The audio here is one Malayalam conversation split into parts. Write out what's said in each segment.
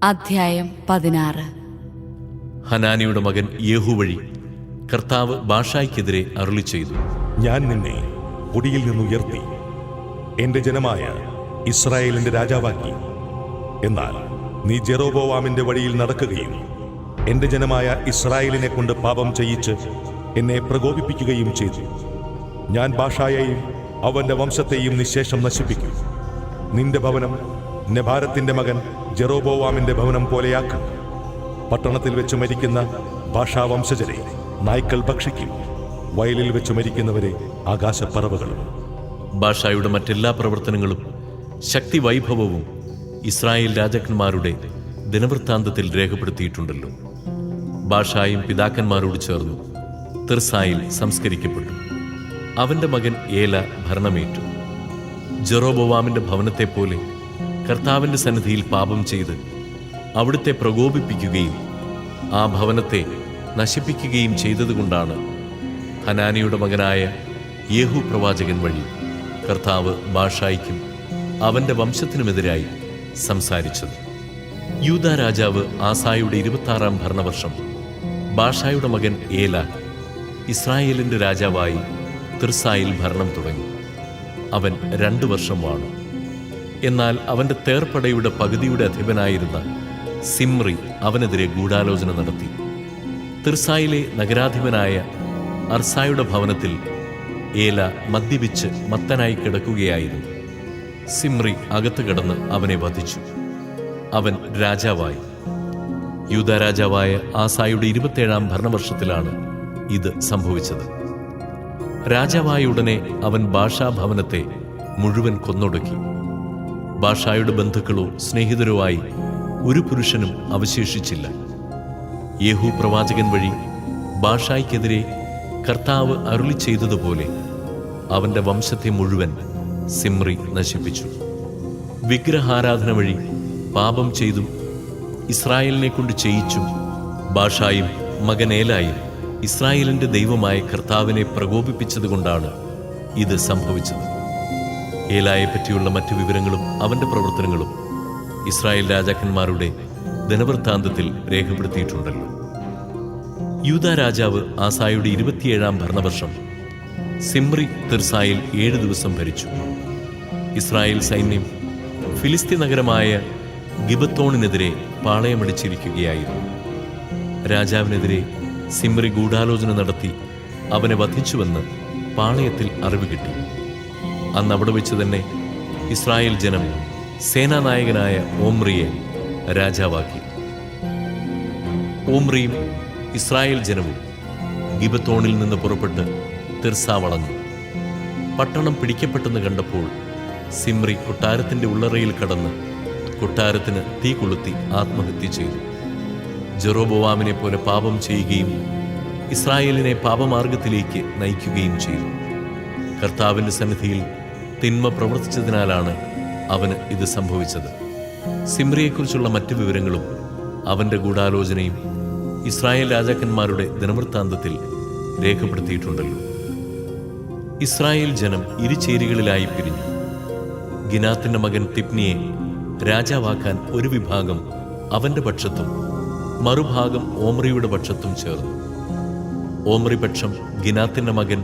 അധ്യായം 16. ഹനാനിയുടെ മകൻ യേഹൂ വഴി കർത്താവ് ബാഷായ്ക്കെതിരെ അരുളിച്ചെയ്തു. ഞാൻ നിന്നെ പൊടിയിൽ നിന്നുയർത്തി എന്റെ ജനമായ ഇസ്രായേലിന്റെ രാജാവാക്കി. എന്നാൽ നീ ജെറോബോവാമിന്റെ വഴിയിൽ നടക്കുകയും എന്റെ ജനമായ ഇസ്രായേലിനെ കൊണ്ട് പാപം ചെയ്യിച്ച് എന്നെ പ്രകോപിപ്പിക്കുകയും ചെയ്തു. ഞാൻ ബാഷായെയും അവന്റെ വംശത്തെയും നിശേഷം നശിപ്പിക്കും. നിന്റെ ഭവനം നെബാരത്തിന്റെ മകൻ ജെറോബോവാമിന്റെ ഭവനം പോലെയാക്കും. പട്ടണത്തിൽ വെച്ച് മരിക്കുന്ന ബാഷാ വംശജരെ നായ്ക്കൾ ഭക്ഷിക്കും. വയലിൽ വെച്ച് മരിക്കുന്നവരെ ആകാശപ്പറവകളും. ബാഷായുടെ മറ്റെല്ലാ പ്രവർത്തനങ്ങളും ശക്തി വൈഭവവും ഇസ്രായേൽ രാജാക്കന്മാരുടെ ദിനവൃത്താന്തത്തിൽ രേഖപ്പെടുത്തിയിട്ടുണ്ടല്ലോ. ബാഷായും പിതാക്കന്മാരോട് ചേർന്നു തിർസായിൽ സംസ്കരിക്കപ്പെട്ടു. അവന്റെ മകൻ ഏല ഭരണമേറ്റു. ജെറോബോവാമിന്റെ ഭവനത്തെപ്പോലെ കർത്താവിന്റെ സന്നിധിയിൽ പാപം ചെയ്ത് അവിടുത്തെ പ്രകോപിപ്പിക്കുകയും ആ ഭവനത്തെ നശിപ്പിക്കുകയും ചെയ്തതുകൊണ്ടാണ് ഹനാനിയുടെ മകനായ യേഹൂ പ്രവാചകൻ വഴി കർത്താവ് ബാഷായ്ക്കും അവന്റെ വംശത്തിനുമെതിരായി സംസാരിച്ചത്. യൂദാ രാജാവ് ആസായുടെ 26-ാം ഭരണവർഷം ബാഷായുടെ മകൻ ഏല ഇസ്രായേലിന്റെ രാജാവായി തിർസായിൽ ഭരണം തുടങ്ങി. അവൻ 2 വർഷം വാണു. എന്നാൽ അവന്റെ തേർപ്പടയുടെ പകുതിയുടെ അധിപനായിരുന്ന സിമ്രി അവനെതിരെ ഗൂഢാലോചന നടത്തി. തിർസായിലെ നഗരാധിപനായ അർസായുടെ ഭവനത്തിൽ ഏല മദ്യപിച്ച് മത്തനായി കിടക്കുകയായിരുന്നു. സിമ്രി അകത്ത് കിടന്ന് അവനെ വധിച്ചു. അവൻ രാജാവായി. യൂദാ രാജാവായ ആസായുടെ 27-ാം ഭരണവർഷത്തിലാണ് ഇത് സംഭവിച്ചത്. രാജാവായ ഉടനെ അവൻ ബാഷാ ഭവനത്തെ മുഴുവൻ കൊന്നൊടുക്കി. ബാഷായുടെ ബന്ധുക്കളോ സ്നേഹിതരോ ആയി ഒരു പുരുഷനും അവശേഷിച്ചില്ല. യേഹൂ പ്രവാചകൻ വഴി ബാഷായ്ക്കെതിരെ കർത്താവ് അരുളി ചെയ്തതുപോലെ അവന്റെ വംശത്തെ മുഴുവൻ സിമ്രി നശിപ്പിച്ചു. വിഗ്രഹാരാധന വഴി പാപം ചെയ്തും ഇസ്രായേലിനെ കൊണ്ട് ചെയ്യിച്ചും ബാഷായും മകനേലായും ഇസ്രായേലിന്റെ ദൈവമായ കർത്താവിനെ പ്രകോപിപ്പിച്ചതുകൊണ്ടാണ് ഇത് സംഭവിച്ചത്. ഏലായെ പറ്റിയുള്ള മറ്റു വിവരങ്ങളും അവന്റെ പ്രവർത്തനങ്ങളും ഇസ്രായേൽ രാജാക്കന്മാരുടെ ദിനവൃത്താന്തത്തിൽ രേഖപ്പെടുത്തിയിട്ടുണ്ടല്ലോ. യൂദാ രാജാവ് ആസായുടെ 27-ാം ഭരണവർഷം സിമ്രി തിർസായിൽ 7 ദിവസം ഭരിച്ചു. ഇസ്രായേൽ സൈന്യം ഫിലിസ്തീൻ നഗരമായ ഗിബത്തോണിനെതിരെ പാളയമടിച്ചിരിക്കുകയായിരുന്നു. രാജാവിനെതിരെ സിമ്രി ഗൂഢാലോചന നടത്തി അവനെ വധിച്ചുവെന്ന് പാളയത്തിൽ അറിവ് കിട്ടി. അന്ന് അവിടെ വെച്ച് തന്നെ ഇസ്രായേൽ ജനം സേനാനായകനായ ഓമ്രിയെ രാജാവാക്കി. ഓമ്രിയും ഇസ്രായേൽ ജനവും ഗിബത്തോണിൽ നിന്ന് പുറപ്പെട്ട് തിർസ വളഞ്ഞു. പട്ടണം പിടിക്കപ്പെട്ടെന്ന് കണ്ടപ്പോൾ സിമ്രി കൊട്ടാരത്തിന്റെ ഉള്ളറയിൽ കടന്ന് കൊട്ടാരത്തിന് തീ കൊളുത്തി ആത്മഹത്യ ചെയ്തു. ജെറോബോവാമിനെ പോലെ പാപം ചെയ്യുകയും ഇസ്രായേലിനെ പാപമാർഗത്തിലേക്ക് നയിക്കുകയും ചെയ്തു. കർത്താവിന്റെ സന്നിധിയിൽ തിന്മ പ്രവർത്തിച്ചതിനാലാണ് അവന് ഇത് സംഭവിച്ചത്. സിമ്രിയെക്കുറിച്ചുള്ള മറ്റു വിവരങ്ങളും അവന്റെ ഗൂഢാലോചനയും ഇസ്രായേൽ രാജാക്കന്മാരുടെ ദിനവൃത്താന്തത്തിൽ രേഖപ്പെടുത്തിയിട്ടുണ്ടല്ലോ. ഇസ്രായേൽ ജനം ഇരുചേരികളിലായി പിരിഞ്ഞു. ഗിനാത്തിന്റെ മകൻ തിപ്നിയെ രാജാവാക്കാൻ ഒരു വിഭാഗം അവന്റെ പക്ഷത്തും മറുഭാഗം ഓമ്രിയുടെ പക്ഷത്തും ചേർന്നു. ഓമ്രി പക്ഷം ഗിനാത്തിന്റെ മകൻ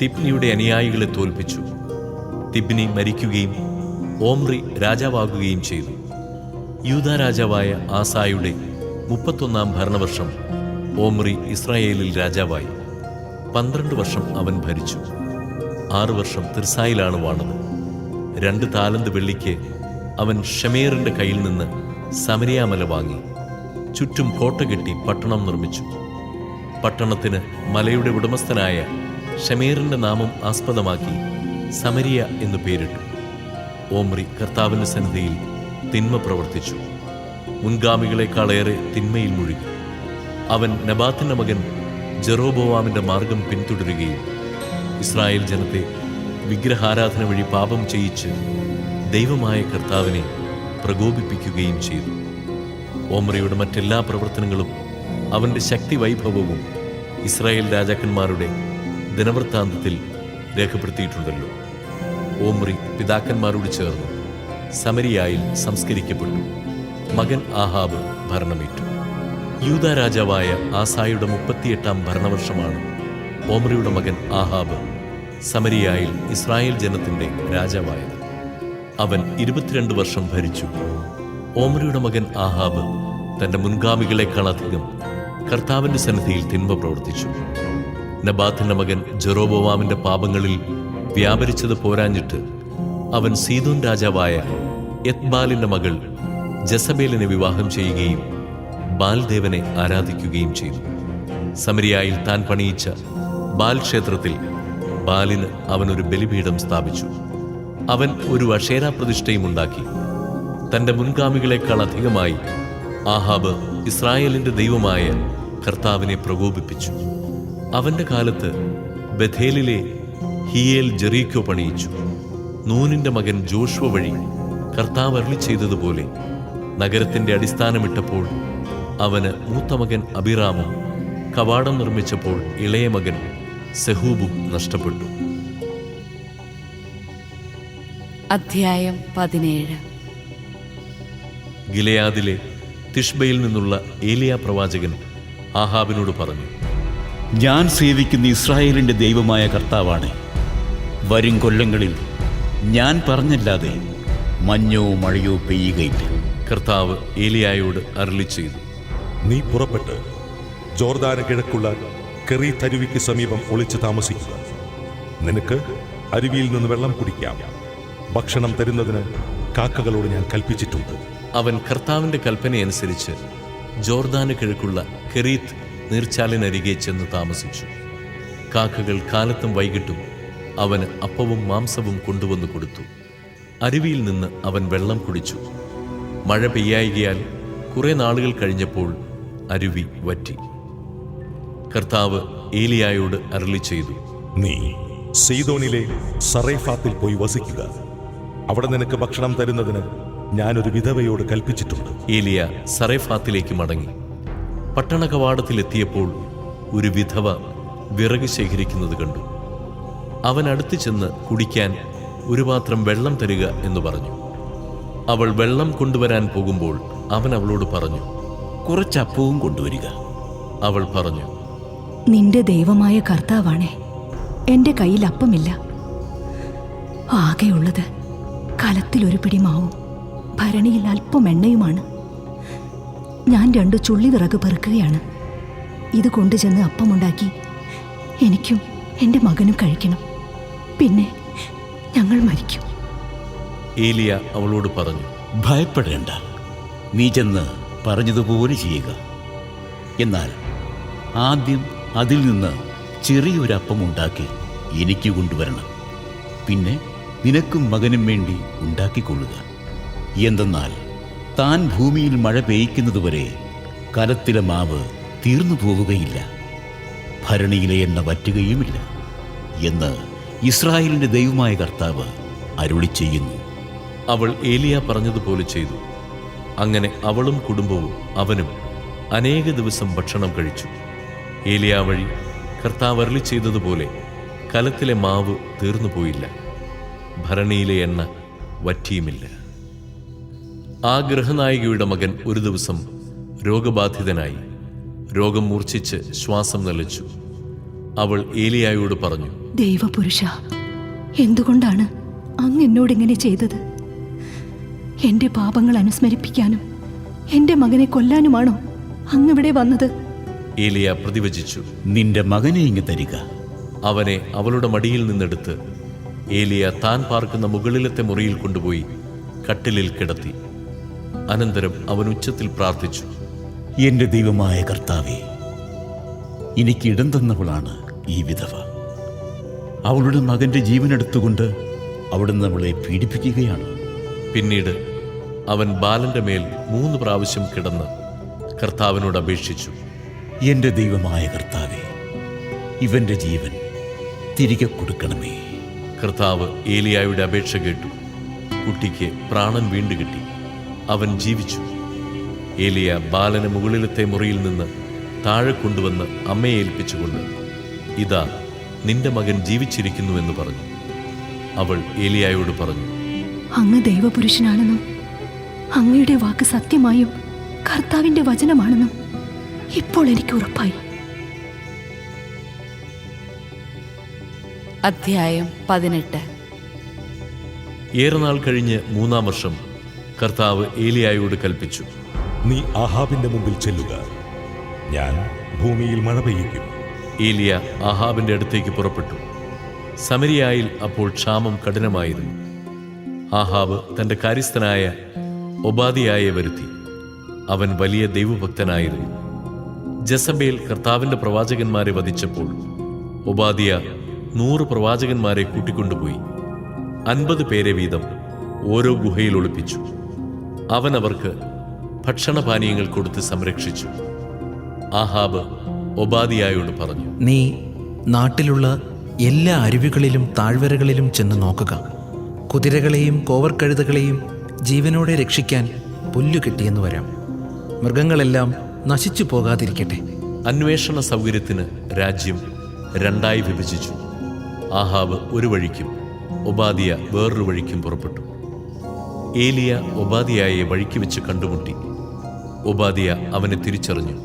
തിപ്നിയുടെ അനുയായികളെ തോൽപ്പിച്ചു. തിബ്നി മരിക്കുകയും ഓമ്രി രാജാവാകുകയും ചെയ്തു. യൂദാ രാജാവായ ആസായുടെ 31-ാം ഭരണവർഷം ഓമ്രി ഇസ്രായേലിൽ രാജാവായി. 12 വർഷം അവൻ ഭരിച്ചു. 6 വർഷം തിർസായിലാണ് വാണത്. 2 താലന്ത് വെള്ളിക്ക് അവൻ ഷമേറിന്റെ കയ്യിൽ നിന്ന് സമരിയാമല വാങ്ങി ചുറ്റും കോട്ട കെട്ടി പട്ടണം നിർമ്മിച്ചു. പട്ടണത്തിന് മലയുടെ ഉടമസ്ഥനായ ഷമേറിന്റെ നാമം ആസ്പദമാക്കി സമരിയ എന്നു പേരിട്ടു. ഓമ്രി കർത്താവിന്റെ സന്നിധിയിൽ തിന്മ പ്രവർത്തിച്ചു. മുൻഗാമികളെക്കാളേറെ തിന്മയിൽ മുഴുകി. അവൻ നെബാത്തിന്റെ മകൻ ജെറോബോവാമിന്റെ മാർഗം പിന്തുടരുകയും ഇസ്രായേൽ ജനത്തെ വിഗ്രഹാരാധന വഴി പാപം ചെയ്യിച്ച് ദൈവമായ കർത്താവിനെ പ്രകോപിപ്പിക്കുകയും ചെയ്തു. ഓമ്രിയുടെ മറ്റെല്ലാ പ്രവർത്തനങ്ങളും അവന്റെ ശക്തി വൈഭവവും ഇസ്രായേൽ രാജാക്കന്മാരുടെ ദിനവൃത്താന്തത്തിൽ രേഖപ്പെടുത്തിയിട്ടുണ്ടല്ലോ. ഓമ്രി പിതാക്കന്മാരോട് ചേർന്ന് സമരിയായിൽ സംസ്കരിക്കപ്പെട്ടു. മകൻ ആഹാബ് ഭരണമേറ്റു. യൂദാ രാജാവായ ആസായുടെ 38-ാം ഭരണവർഷമാണ് ഓമ്രിയുടെ മകൻ ആഹാബ് സമരിയായിൽ ഇസ്രായേൽ ജനത്തിന്റെ രാജാവായത്. അവൻ 22 വർഷം ഭരിച്ചു. ഓമ്രിയുടെ മകൻ ആഹാബ് തന്റെ മുൻഗാമികളെക്കാളധികം കർത്താവിന്റെ സന്നിധിയിൽ തിന്മ പ്രവർത്തിച്ചു. നബാത്തിന്റെ മകൻ ജെറോബോവാമിന്റെ പാപങ്ങളിൽ വ്യാപരിച്ചത് പോരാഞ്ഞിട്ട് അവൻ സീദോൻ രാജാവായ എത്ബാലിന്റെ മകൾ ജസബേലിനെ വിവാഹം ചെയ്യുകയും ബാൽദേവനെ ആരാധിക്കുകയും ചെയ്തു. സമരിയായിൽ താൻ പണിയിച്ച ബാൽ ക്ഷേത്രത്തിൽ ബാലിന് അവനൊരു ബലിപീഠം സ്ഥാപിച്ചു. അവൻ ഒരു അക്ഷേരാ പ്രതിഷ്ഠയും ഉണ്ടാക്കി. തന്റെ മുൻഗാമികളെക്കാൾ അധികമായി ആഹാബ് ഇസ്രായേലിന്റെ ദൈവമായ കർത്താവിനെ പ്രകോപിപ്പിച്ചു. അവന്റെ കാലത്ത് ബഥേലിലെ ഹിയേൽ ജെറീക്കോ പണിയിച്ചു. നൂനിന്റെ മകൻ ജോഷുവ വഴി കർത്താവ് അരുളി ചെയ്തതുപോലെ നഗരത്തിന്റെ അടിസ്ഥാനമിട്ടപ്പോൾ അവന് മൂത്ത മകൻ അബിറാമും കവാടം നിർമ്മിച്ചപ്പോൾ ഇളയ മകൻ സെഹൂബും നഷ്ടപ്പെട്ടു. അധ്യായം 17. ഗിലെയാദിലെ തിഷ്ബയിൽ നിന്നുള്ള ഏലിയ പ്രവാചകൻ ആഹാബിനോട് പറഞ്ഞു, ഞാൻ സേവിക്കുന്ന ഇസ്രായേലിന്റെ ദൈവമായ കർത്താവാണ്. വരും കൊല്ലങ്ങളിൽ ഞാൻ പറഞ്ഞല്ലാതെ മഞ്ഞോ മഴയോ പെയ്യുകയില്ല. കർത്താവ് ഏലിയായോട് അരുളി ചെയ്തു, നീ പുറപ്പെട്ട് ജോർദാന് കിഴക്കുള്ള കെറീത്ത് അരുവിക്ക് സമീപം ഒളിച്ചു താമസിക്കുക. നിനക്ക് അരുവിയിൽ നിന്ന് വെള്ളം കുടിക്കാം. ഭക്ഷണം തരുന്നതിന് കാക്കകളോട് ഞാൻ കൽപ്പിച്ചിട്ടുണ്ട്. അവൻ കർത്താവിന്റെ കൽപ്പനയനുസരിച്ച് ജോർദാന് കിഴക്കുള്ള കെറീത്ത് നീർച്ചാലിനരികെ ചെന്ന് താമസിച്ചു. കാക്കകൾ കാലത്തും വൈകിട്ടും അവന് അപ്പവും മാംസവും കൊണ്ടുവന്നു കൊടുത്തു. അരുവിയിൽ നിന്ന് അവൻ വെള്ളം കുടിച്ചു. മഴ പെയ്യായികയാൽ കുറെ നാളുകൾ കഴിഞ്ഞപ്പോൾ അരുവി വറ്റി. കർത്താവ് ഏലിയായോട് അരുളി ചെയ്തു, നീ സീദോനിലെ സറേഫാത്തിൽ പോയി വസിക്കുക. അവിടെ നിനക്ക് ഭക്ഷണം തരുന്നതിന് ഞാനൊരു വിധവയോട് കൽപ്പിച്ചിട്ടുണ്ട്. ഏലിയ സറേഫാത്തിലേക്ക് മടങ്ങി. പട്ടണ കവാടത്തിലെത്തിയപ്പോൾ ഒരു വിധവ വിറക് ശേഖരിക്കുന്നത് കണ്ടു. അവൻ അടുത്തു ചെന്ന് കുടിക്കാൻ ഒരു പാത്രം വെള്ളം തരിക എന്ന് പറഞ്ഞു. അവൾ വെള്ളം കൊണ്ടുവരാൻ പോകുമ്പോൾ അവൻ അവളോട് പറഞ്ഞു, കുറച്ചപ്പവും കൊണ്ടുവരിക. അവൾ പറഞ്ഞു, നിന്റെ ദൈവമായ കർത്താവാണേ, എൻ്റെ കയ്യിൽ അപ്പമില്ല. ആകെയുള്ളത് കലത്തിലൊരു പിടി മാവും ഭരണിയിൽ അല്പം എണ്ണയുമാണ്. ഞാൻ 2 ചുള്ളി വിറക് പെറുക്കുകയാണ്. ഇത് കൊണ്ടുചെന്ന് അപ്പമുണ്ടാക്കി എനിക്കും എൻ്റെ മകനും കഴിക്കണം. പിന്നെ ഞങ്ങൾ മരിക്കും. ഏലിയ അവളോട് പറഞ്ഞു, ഭയപ്പെടേണ്ട, നീ ചെന്ന് പറഞ്ഞതുപോലെ ചെയ്യുക. എന്നാൽ ആദ്യം അതിൽ നിന്ന് ചെറിയൊരപ്പം ഉണ്ടാക്കി എനിക്ക് കൊണ്ടുവരണം. പിന്നെ നിനക്കും മകനും വേണ്ടി ഉണ്ടാക്കിക്കൊള്ളുക. എന്തെന്നാൽ താൻ ഭൂമിയിൽ മഴ പെയ്യ്ക്കുന്നതുവരെ കലത്തിലെ മാവ് തീർന്നു പോവുകയില്ല, ഭരണിയിലെ എണ്ണ വറ്റുകയുമില്ല എന്ന് ഇസ്രായേലിന്റെ ദൈവമായ കർത്താവ് അരുളി ചെയ്യുന്നു. അവൾ ഏലിയ പറഞ്ഞതുപോലെ ചെയ്തു. അങ്ങനെ അവളും കുടുംബവും അവനും അനേക ദിവസം ഭക്ഷണം കഴിച്ചു. ഏലിയ വഴി കർത്താവ് അരുളി ചെയ്തതുപോലെ കലത്തിലെ മാവ് തീർന്നുപോയില്ല, ഭരണിയിലെ എണ്ണ വറ്റിയുമില്ല. ആ ഗൃഹനായികയുടെ മകൻ ഒരു ദിവസം രോഗബാധിതനായി. രോഗം മൂർച്ഛിച്ച് ശ്വാസം നിലച്ചു. അവൾ ഏലിയായോട് പറഞ്ഞു, ദൈവപുരുഷ, എന്തുകൊണ്ടാണ് അങ്ങ് എന്നോടിങ്ങനെ ചെയ്തത്? എൻ്റെ പാപങ്ങൾ അനുസ്മരിപ്പിക്കാനും എൻ്റെ മകനെ കൊല്ലാനുമാണോ അങ്ങിവിടെ വന്നത്? ഏലിയ പ്രതിവചിച്ചു, നിന്റെ മകനെ ഇങ്ങ് തരിക. അവനെ അവളുടെ മടിയിൽ നിന്നെടുത്ത് ഏലിയ താൻ പാർക്കുന്ന മുകളിലത്തെ മുറിയിൽ കൊണ്ടുപോയി കട്ടിലിൽ കിടത്തി. അനന്തരം അവൻ ഉച്ചത്തിൽ പ്രാർത്ഥിച്ചു, എന്റെ ദൈവമായ കർത്താവേ, എനിക്ക് ഇടം തന്നവളാണ് ഈ വിധവ. അവളുടെ മകന്റെ ജീവനെടുത്തുകൊണ്ട് അവിടുന്ന് അവളെ പീഡിപ്പിക്കുകയാണ്. പിന്നീട് അവൻ ബാലന്റെ മേൽ 3 പ്രാവശ്യം കിടന്ന് കർത്താവിനോട് അപേക്ഷിച്ചു, എന്റെ ദൈവമായ കർത്താവേ, ഇവന്റെ ജീവൻ തിരികെ കൊടുക്കണമേ. കർത്താവ് ഏലിയായുടെ അപേക്ഷ കേട്ടു. കുട്ടിക്ക് പ്രാണൻ വീണ്ടു കിട്ടി. അവൻ ജീവിച്ചു. ഏലിയ ബാലനെ മുകളിലത്തെ മുറിയിൽ നിന്ന് താഴെ കൊണ്ടുവന്ന് അമ്മയെ ഏൽപ്പിച്ചുകൊണ്ട്, ഇതാ നിന്റെ മകൻ ജീവിച്ചിരിക്കുന്നുവെന്ന് പറഞ്ഞു. അവൾ ഏലിയായോട് പറഞ്ഞു, അങ്ങ് ദൈവപുരുഷനാണെന്നും അങ്ങയുടെ വാക്ക് സത്യമായും കർത്താവിന്റെ വചനമാണെന്നും ഇപ്പോൾ എനിക്ക് ഉറപ്പായി. അധ്യായം 18. ഏറെ നാൾ കഴിഞ്ഞ് 3-ാം വർഷം കർത്താവ് ഏലിയായോട് കൽപ്പിച്ചു, നീ ആഹാബിന്റെ മുമ്പിൽ ചെല്ലുക, ഞാൻ ഭൂമിയിൽ മഴ പെയ്യിക്കും. ഏലിയ ആഹാബിന്റെ അടുത്തേക്ക് പുറപ്പെട്ടു. സമരിയായിൽ അപ്പോൾ ക്ഷാമം കഠിനമായിരുന്നു. ആഹാബ് തന്റെ കാര്യസ്ഥനായ ഒബാദിയായെ വരുത്തി. അവൻ വലിയ ദൈവഭക്തനായിരുന്നു. ജസബേൽ കർത്താവിന്റെ പ്രവാചകന്മാരെ വധിച്ചപ്പോൾ ഒബാദിയ 100 പ്രവാചകന്മാരെ കൂട്ടിക്കൊണ്ടുപോയി 50 പേരെ വീതം ഓരോ ഗുഹയിൽ ഒളിപ്പിച്ചു. അവൻ അവർക്ക് ഭക്ഷണപാനീയങ്ങൾ കൊടുത്ത് സംരക്ഷിച്ചു. ആഹാബ് ഒബാദിയായോട് പറഞ്ഞു, നീ നാട്ടിലുള്ള എല്ലാ അരുവികളിലും താഴ്വരകളിലും ചെന്ന് നോക്കുക. കുതിരകളെയും കോവർക്കഴുതകളെയും ജീവനോടെ രക്ഷിക്കാൻ പുല്ലു കിട്ടിയെന്ന് വരാം. മൃഗങ്ങളെല്ലാം നശിച്ചു പോകാതിരിക്കട്ടെ. അന്വേഷണ സൗകര്യത്തിന് രാജ്യം 2 വിഭജിച്ചു. ആഹാബ് ഒരു വഴിക്കും ഒബാദിയ വേറൊരു വഴിക്കും പുറപ്പെട്ടു. ഏലിയ ഒബാദിയായെ വഴിക്ക് വെച്ച് കണ്ടുമുട്ടി. ഒബാദിയ അവനെ തിരിച്ചറിഞ്ഞു.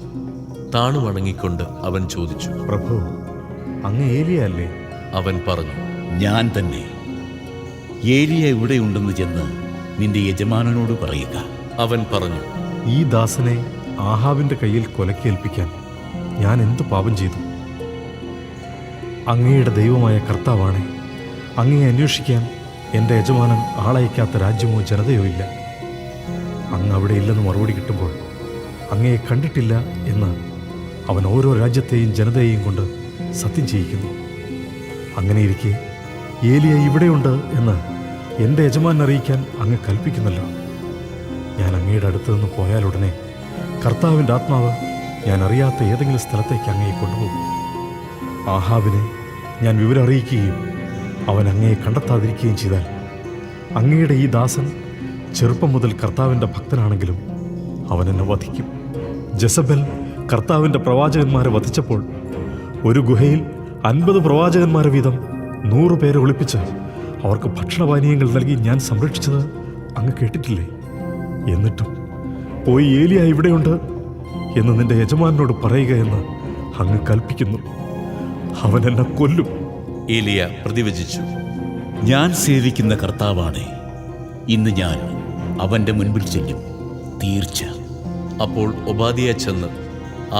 താണു വണങ്ങിക്കൊണ്ട് അവൻ ചോദിച്ചു, പ്രഭു, അങ്ങ് ഏലിയ അല്ലേ? അവൻ പറഞ്ഞു, ഞാൻ തന്നെ. ഏലിയ ഇവിടെയുണ്ടെന്ന് ചെന്ന് നിന്റെ യജമാനനോട് പറയുക. അവൻ പറഞ്ഞു, ഈ ദാസനെ ആഹാബിന്റെ കയ്യിൽ കൊലക്കേൽപ്പിക്കാൻ ഞാൻ എന്തു പാപം ചെയ്തു? അങ്ങയുടെ ദൈവമായ കർത്താവാണേ, അങ്ങയെ അന്വേഷിക്കാൻ എൻ്റെ യജമാനൻ ആളയക്കാത്ത രാജ്യമോ ജനതയോ ഇല്ല. അങ്ങ് അവിടെ ഇല്ലെന്ന് മറുപടി കിട്ടുമ്പോൾ അങ്ങയെ കണ്ടിട്ടില്ല എന്ന് അവൻ ഓരോ രാജ്യത്തെയും ജനതയെയും കൊണ്ട് സത്യം ചെയ്യിക്കുന്നു. അങ്ങനെയിരിക്കെ ഏലിയ ഇവിടെയുണ്ട് എന്ന് എൻ്റെ യജമാനൻ അറിയിക്കാൻ അങ്ങ് കൽപ്പിക്കുന്നല്ലോ. ഞാൻ അങ്ങയുടെ അടുത്ത് നിന്ന് പോയാലുടനെ കർത്താവിൻ്റെ ആത്മാവ് ഞാൻ അറിയാത്ത ഏതെങ്കിലും സ്ഥലത്തേക്ക് അങ്ങയെ കൊണ്ടുപോകും. ആഹാബിനെ ഞാൻ വിവരം അറിയിക്കുകയും അവൻ അങ്ങയെ കണ്ടെത്താതിരിക്കുകയും ചെയ്താൽ അങ്ങയുടെ ഈ ദാസൻ ചെറുപ്പം മുതൽ കർത്താവിൻ്റെ ഭക്തനാണെങ്കിലും അവൻ എന്നെ വധിക്കും. ജസബൽ കർത്താവിൻ്റെ പ്രവാചകന്മാരെ വധിച്ചപ്പോൾ ഒരു ഗുഹയിൽ 50 പ്രവാചകന്മാരെ വീതം 100 പേരെ ഒളിപ്പിച്ച് അവർക്ക് ഭക്ഷണപാനീയങ്ങൾ നൽകി ഞാൻ സംരക്ഷിച്ചത് അങ്ങ് കേട്ടിട്ടില്ലേ? എന്നിട്ടും പോയി ഏലിയ ഇവിടെയുണ്ട് എന്ന് നിന്റെ യജമാനോട് പറയുക എന്ന് അങ്ങ് കൽപ്പിക്കുന്നു. അവൻ എന്നെ കൊല്ലും. ഏലിയ പ്രതിവചിച്ചു, ഞാൻ സേവിക്കുന്ന കർത്താവാണ്. ഇന്ന് ഞാൻ അവന്റെ മുൻപിൽ ചെല്ലും, തീർച്ച. അപ്പോൾ ഒബാദിയ ചെന്ന്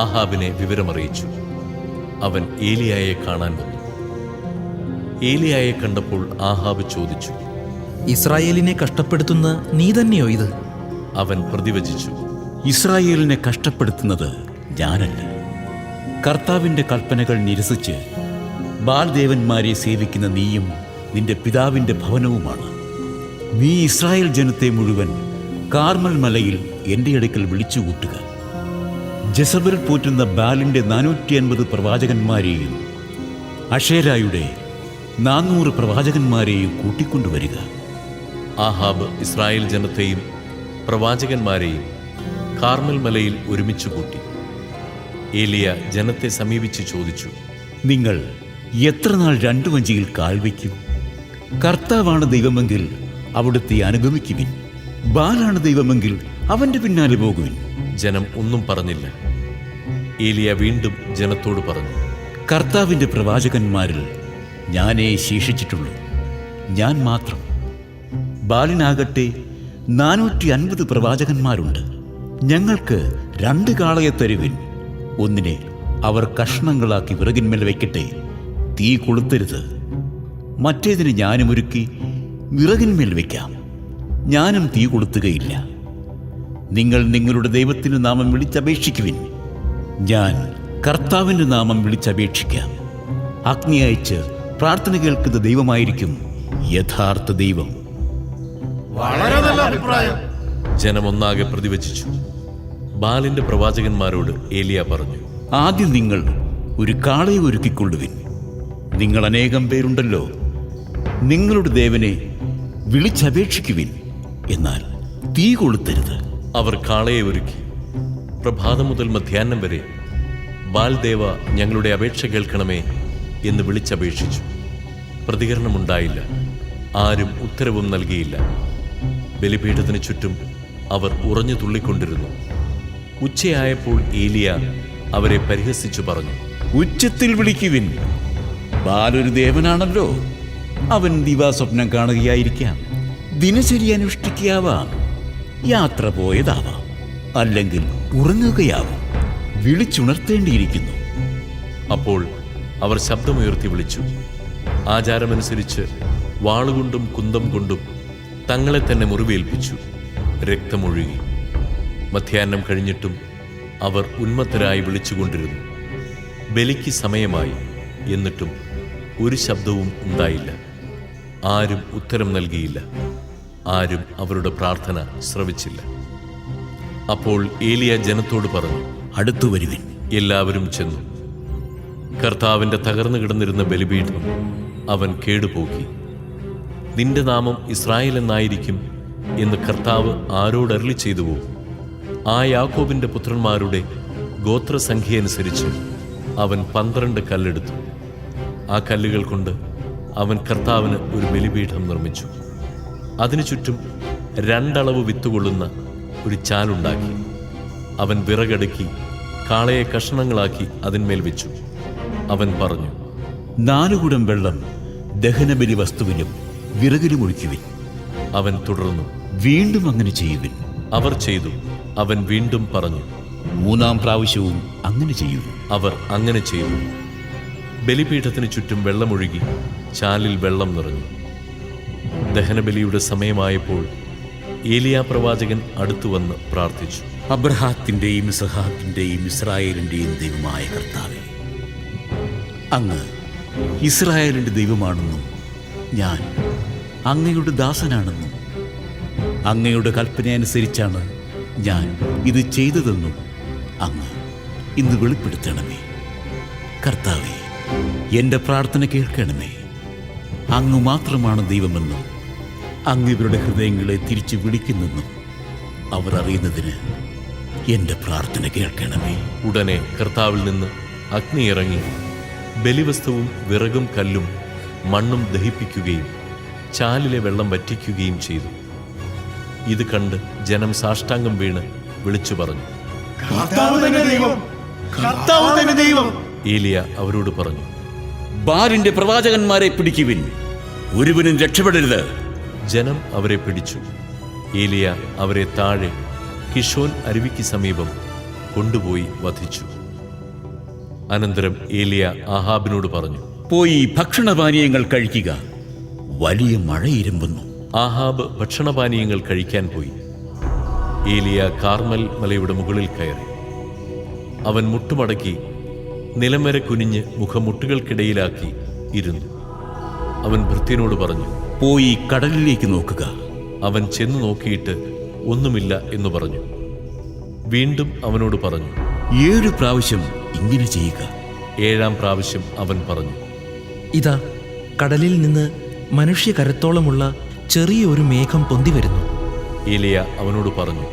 ആഹാബിനെ വിവരമറിയിച്ചു. അവൻ ഏലിയായെ കാണാൻ വന്നു. ഏലിയായെ കണ്ടപ്പോൾ ആഹാബ് ചോദിച്ചു, ഇസ്രായേലിനെ കഷ്ടപ്പെടുത്തുന്ന നീ തന്നെയോ ഇത്? അവൻ പ്രതിവചിച്ചു, ഇസ്രായേലിനെ കഷ്ടപ്പെടുത്തുന്നത് ഞാനല്ല. കർത്താവിൻ്റെ കൽപ്പനകൾ നിരസിച്ച് ബാൽദേവന്മാരെ സേവിക്കുന്ന നീയും നിന്റെ പിതാവിൻ്റെ ഭവനവുമാണ്. നീ ഇസ്രായേൽ ജനത്തെ മുഴുവൻ കാർമൽ മലയിൽ എൻ്റെ അടുക്കൽ വിളിച്ചുകൂട്ടുക. ജസബൽ പോറ്റുന്ന ബാലിൻ്റെ 450 പ്രവാചകന്മാരെയും അഷേരായുടെ 400 പ്രവാചകന്മാരെയും കൂട്ടിക്കൊണ്ടുവരിക. ആഹാബ് ഇസ്രായേൽ ജനത്തെയും പ്രവാചകന്മാരെയും കാർമൽ മലയിൽ ഒരുമിച്ച് കൂട്ടി. ഏലിയ ജനത്തെ സമീപിച്ച് ചോദിച്ചു, നിങ്ങൾ എത്ര നാൾ 2 വഞ്ചിയിൽ കാൽ വയ്ക്കും? കർത്താവാണ് ദൈവമെങ്കിൽ അവിടുത്തെ അനുഗമിക്കുവിൻ. ബാലാണ് ദൈവമെങ്കിൽ അവൻ്റെ പിന്നാലെ പോകുവിൻ. ജനം ഒന്നും പറഞ്ഞില്ല. ഏലിയ വീണ്ടും ജനത്തോട് പറഞ്ഞു, കർത്താവിൻ്റെ പ്രവാചകന്മാരിൽ ഞാനേ ശേഷിച്ചിട്ടുള്ളൂ, ഞാൻ മാത്രം. ബാലിനാകട്ടെ 450 പ്രവാചകന്മാരുണ്ട്. ഞങ്ങൾക്ക് 2 കാളയെ തരുവിൻ. ഒന്നിനെ അവർ കഷ്ണങ്ങളാക്കി വിറകിന്മേൽ വയ്ക്കട്ടെ, തീ കൊളുത്തരുത്. മറ്റേതിന് ഞാനും ഒരുക്കി വിറകിന്മേൽ വയ്ക്കാം, ഞാനും തീ കൊളുത്തുകയില്ല. നിങ്ങൾ നിങ്ങളുടെ ദൈവത്തിൻ്റെ നാമം വിളിച്ചപേക്ഷിക്കുവിൻ. ഞാൻ കർത്താവിൻ്റെ നാമം വിളിച്ചപേക്ഷിക്കാം. അഗ്നി അയച്ച് പ്രാർത്ഥന കേൾക്കുന്ന ദൈവമായിരിക്കും യഥാർത്ഥ ദൈവം. ജനമൊന്നാകെ പ്രതിവചിച്ചു. ബാലിന്റെ പ്രവാചകന്മാരോട് ഏലിയ പറഞ്ഞു, ആദ്യം നിങ്ങൾ ഒരു കാളയെ ഒരുക്കിക്കൊള്ളുവിൻ. നിങ്ങൾ അനേകം പേരുണ്ടല്ലോ, നിങ്ങളുടെ ദേവനെ വിളിച്ചപേക്ഷിക്കുവിൻ, എന്നാൽ തീ കൊളുത്തരുത്. അവർ കാളയെ ഒരുക്കി. പ്രഭാതം മുതൽ മധ്യാഹ്നം വരെ ബാൽദേവ ഞങ്ങളുടെ അപേക്ഷ കേൾക്കണമേ എന്ന് വിളിച്ചപേക്ഷിച്ചു. പ്രതികരണമുണ്ടായില്ല. ആരും ഉത്തരവും നൽകിയില്ല. ബലിപീഠത്തിന് ചുറ്റും അവർ ഉറഞ്ഞു തുള്ളിക്കൊണ്ടിരുന്നു. ഉച്ചയായപ്പോൾ ഏലിയ അവരെ പരിഹസിച്ചു പറഞ്ഞു, ഉച്ചത്തിൽ വിളിക്കുവിൻ. ബാലൊരു ദേവനാണല്ലോ. അവൻ ദിവാസ്വപ്നം കാണുകയായിരിക്കാം, ദിനചര്യ അനുഷ്ഠിക്കാവാം, യാത്ര പോയതാവാം, അല്ലെങ്കിൽ ഉറങ്ങുകയാവാം. വിളിച്ചുണർത്തേണ്ടിയിരിക്കുന്നു. അപ്പോൾ അവർ ശബ്ദമുയർത്തി വിളിച്ചു. ആചാരമനുസരിച്ച് വാളുകൊണ്ടും കുന്തം കൊണ്ടും തങ്ങളെ തന്നെ മുറിവേൽപ്പിച്ചു. രക്തമൊഴുകി. മധ്യാഹ്നം കഴിഞ്ഞിട്ടും അവർ ഉന്മത്തരായി വിളിച്ചുകൊണ്ടിരുന്നു. ബലിക്ക് സമയമായി, എന്നിട്ടും ഒരു ശബ്ദവും ഉണ്ടായില്ല. ആരും ഉത്തരം നൽകിയില്ല. ആരും അവരുടെ പ്രാർത്ഥന ശ്രവിച്ചില്ല. അപ്പോൾ ഏലിയ ജനത്തോട് പറഞ്ഞു, അടുത്തു വരുവിൻ. എല്ലാവരും ചെന്നു. കർത്താവിൻ്റെ തകർന്നു കിടന്നിരുന്ന ബലിപീഠം അവൻ കേടുപോക്കി. നിന്റെ നാമം ഇസ്രായേൽ എന്നായിരിക്കും എന്ന് കർത്താവ് ആരോട് അരുളി ചെയ്തുവോ, ആ യാക്കോബിൻ്റെ പുത്രന്മാരുടെ ഗോത്രസംഖ്യ അനുസരിച്ച് അവൻ 12 കല്ലെടുത്തു. ആ കല്ലുകൾ കൊണ്ട് അവൻ കർത്താവിന് ഒരു ബലിപീഠം നിർമ്മിച്ചു. അതിനു ചുറ്റും 2 അളവ് വിത്തുകൊള്ളുന്ന ഒരു ചാലുണ്ടാക്കി. അവൻ വിറകടുക്കി കാളയെ കഷണങ്ങളാക്കി അതിന്മേൽ വെച്ചു. അവൻ പറഞ്ഞു, 4 കുടം വെള്ളം ദഹനബലി വസ്തുവിലും വിറകിലും ഒഴിക്കുവിൻ. അവൻ തുടർന്നു, വീണ്ടും അങ്ങനെ ചെയ്യുവിൻ. അവർ ചെയ്തു. അവൻ വീണ്ടും പറഞ്ഞു, 3-ാം പ്രാവശ്യവും അങ്ങനെ ചെയ്യുവിൻ. അവർ അങ്ങനെ ചെയ്തു. ബലിപീഠത്തിന് ചുറ്റും വെള്ളമൊഴുകി ചാലിൽ വെള്ളം നിറഞ്ഞു. ദഹനബലിയുടെ സമയമായപ്പോൾ ഏലിയാ പ്രവാചകൻ അടുത്തു വന്ന് പ്രാർത്ഥിച്ചു. അബ്രഹാത്തിൻ്റെയും ഇസ്ഹാക്കിൻ്റെയും ഇസ്രായേലിൻ്റെയും ദൈവമായ കർത്താവേ, അങ്ങ് ഇസ്രായേലിൻ്റെ ദൈവമാണെന്നും ഞാൻ അങ്ങയുടെ ദാസനാണെന്നും അങ്ങയുടെ കൽപ്പനയനുസരിച്ചാണ് ഞാൻ ഇത് ചെയ്തതെന്നും അങ്ങ് ഇന്ന് വെളിപ്പെടുത്തണമേ. കർത്താവേ, എൻ്റെ പ്രാർത്ഥന കേൾക്കണമേ. അങ്ങ് മാത്രമാണ് ദൈവമെന്നും അങ്ങ് ഇവരുടെ ഹൃദയങ്ങളെ തിരിച്ചു വിളിക്കുന്നെന്നും അവർ അറിയുന്നതിന് എൻ്റെ പ്രാർത്ഥന കേൾക്കണമേ. ഉടനെ കർത്താവിൽ നിന്ന് അഗ്നി ഇറങ്ങി ബലിവസ്തുവും വിറകും കല്ലും മണ്ണും ദഹിപ്പിക്കുകയും ചാലിലെ വെള്ളം വറ്റിക്കുകയും ചെയ്തു. ഇത് കണ്ട് ജനം സാഷ്ടാംഗം വീണ് വിളിച്ചു പറഞ്ഞു, ഏലിയ അവരോട് പറഞ്ഞു, ബാലിന്റെ പ്രവാചകന്മാരെ പിടിക്കുവിൻ, ഒരുവനും രക്ഷപ്പെടരുത്. ജനം അവരെ പിടിച്ചു. ഏലിയ അവരെ താഴെ കിഷോൻ അരുവിക്ക് സമീപം കൊണ്ടുപോയി വധിച്ചു. അനന്തരം ഏലിയ ആഹാബിനോട് പറഞ്ഞു, പോയി ഭക്ഷണപാനീയങ്ങൾ കഴിക്കുക, വലിയ മഴ ഇരമ്പുന്നു. ആഹാബ് ഭക്ഷണപാനീയങ്ങൾ കഴിക്കാൻ പോയി. ഏലിയ കാർമൽ മലയുടെ മുകളിൽ കയറി. അവൻ മുട്ടുമടക്കി നിലം വരെ കുനിഞ്ഞ് മുഖമുട്ടുകൾക്കിടയിലാക്കി ഇരുന്നു. അവൻ ഭൃത്യനോട് പറഞ്ഞു, പോയി കടലിലേക്ക് നോക്കുക. അവൻ ചെന്നു നോക്കിയിട്ട് ഒന്നുമില്ല എന്ന് പറഞ്ഞു. വീണ്ടും അവനോട് പറഞ്ഞു, 7 പ്രാവശ്യം ഇങ്ങനെ ചെയ്യുക. 7-ാം പ്രാവശ്യം അവൻ പറഞ്ഞു, ഇതാ, കടലിൽ നിന്ന് മനുഷ്യകരത്തോളമുള്ള ചെറിയ ഒരു മേഘം പൊന്തി വരുന്നു. ഏലിയ അവനോട് പറഞ്ഞു,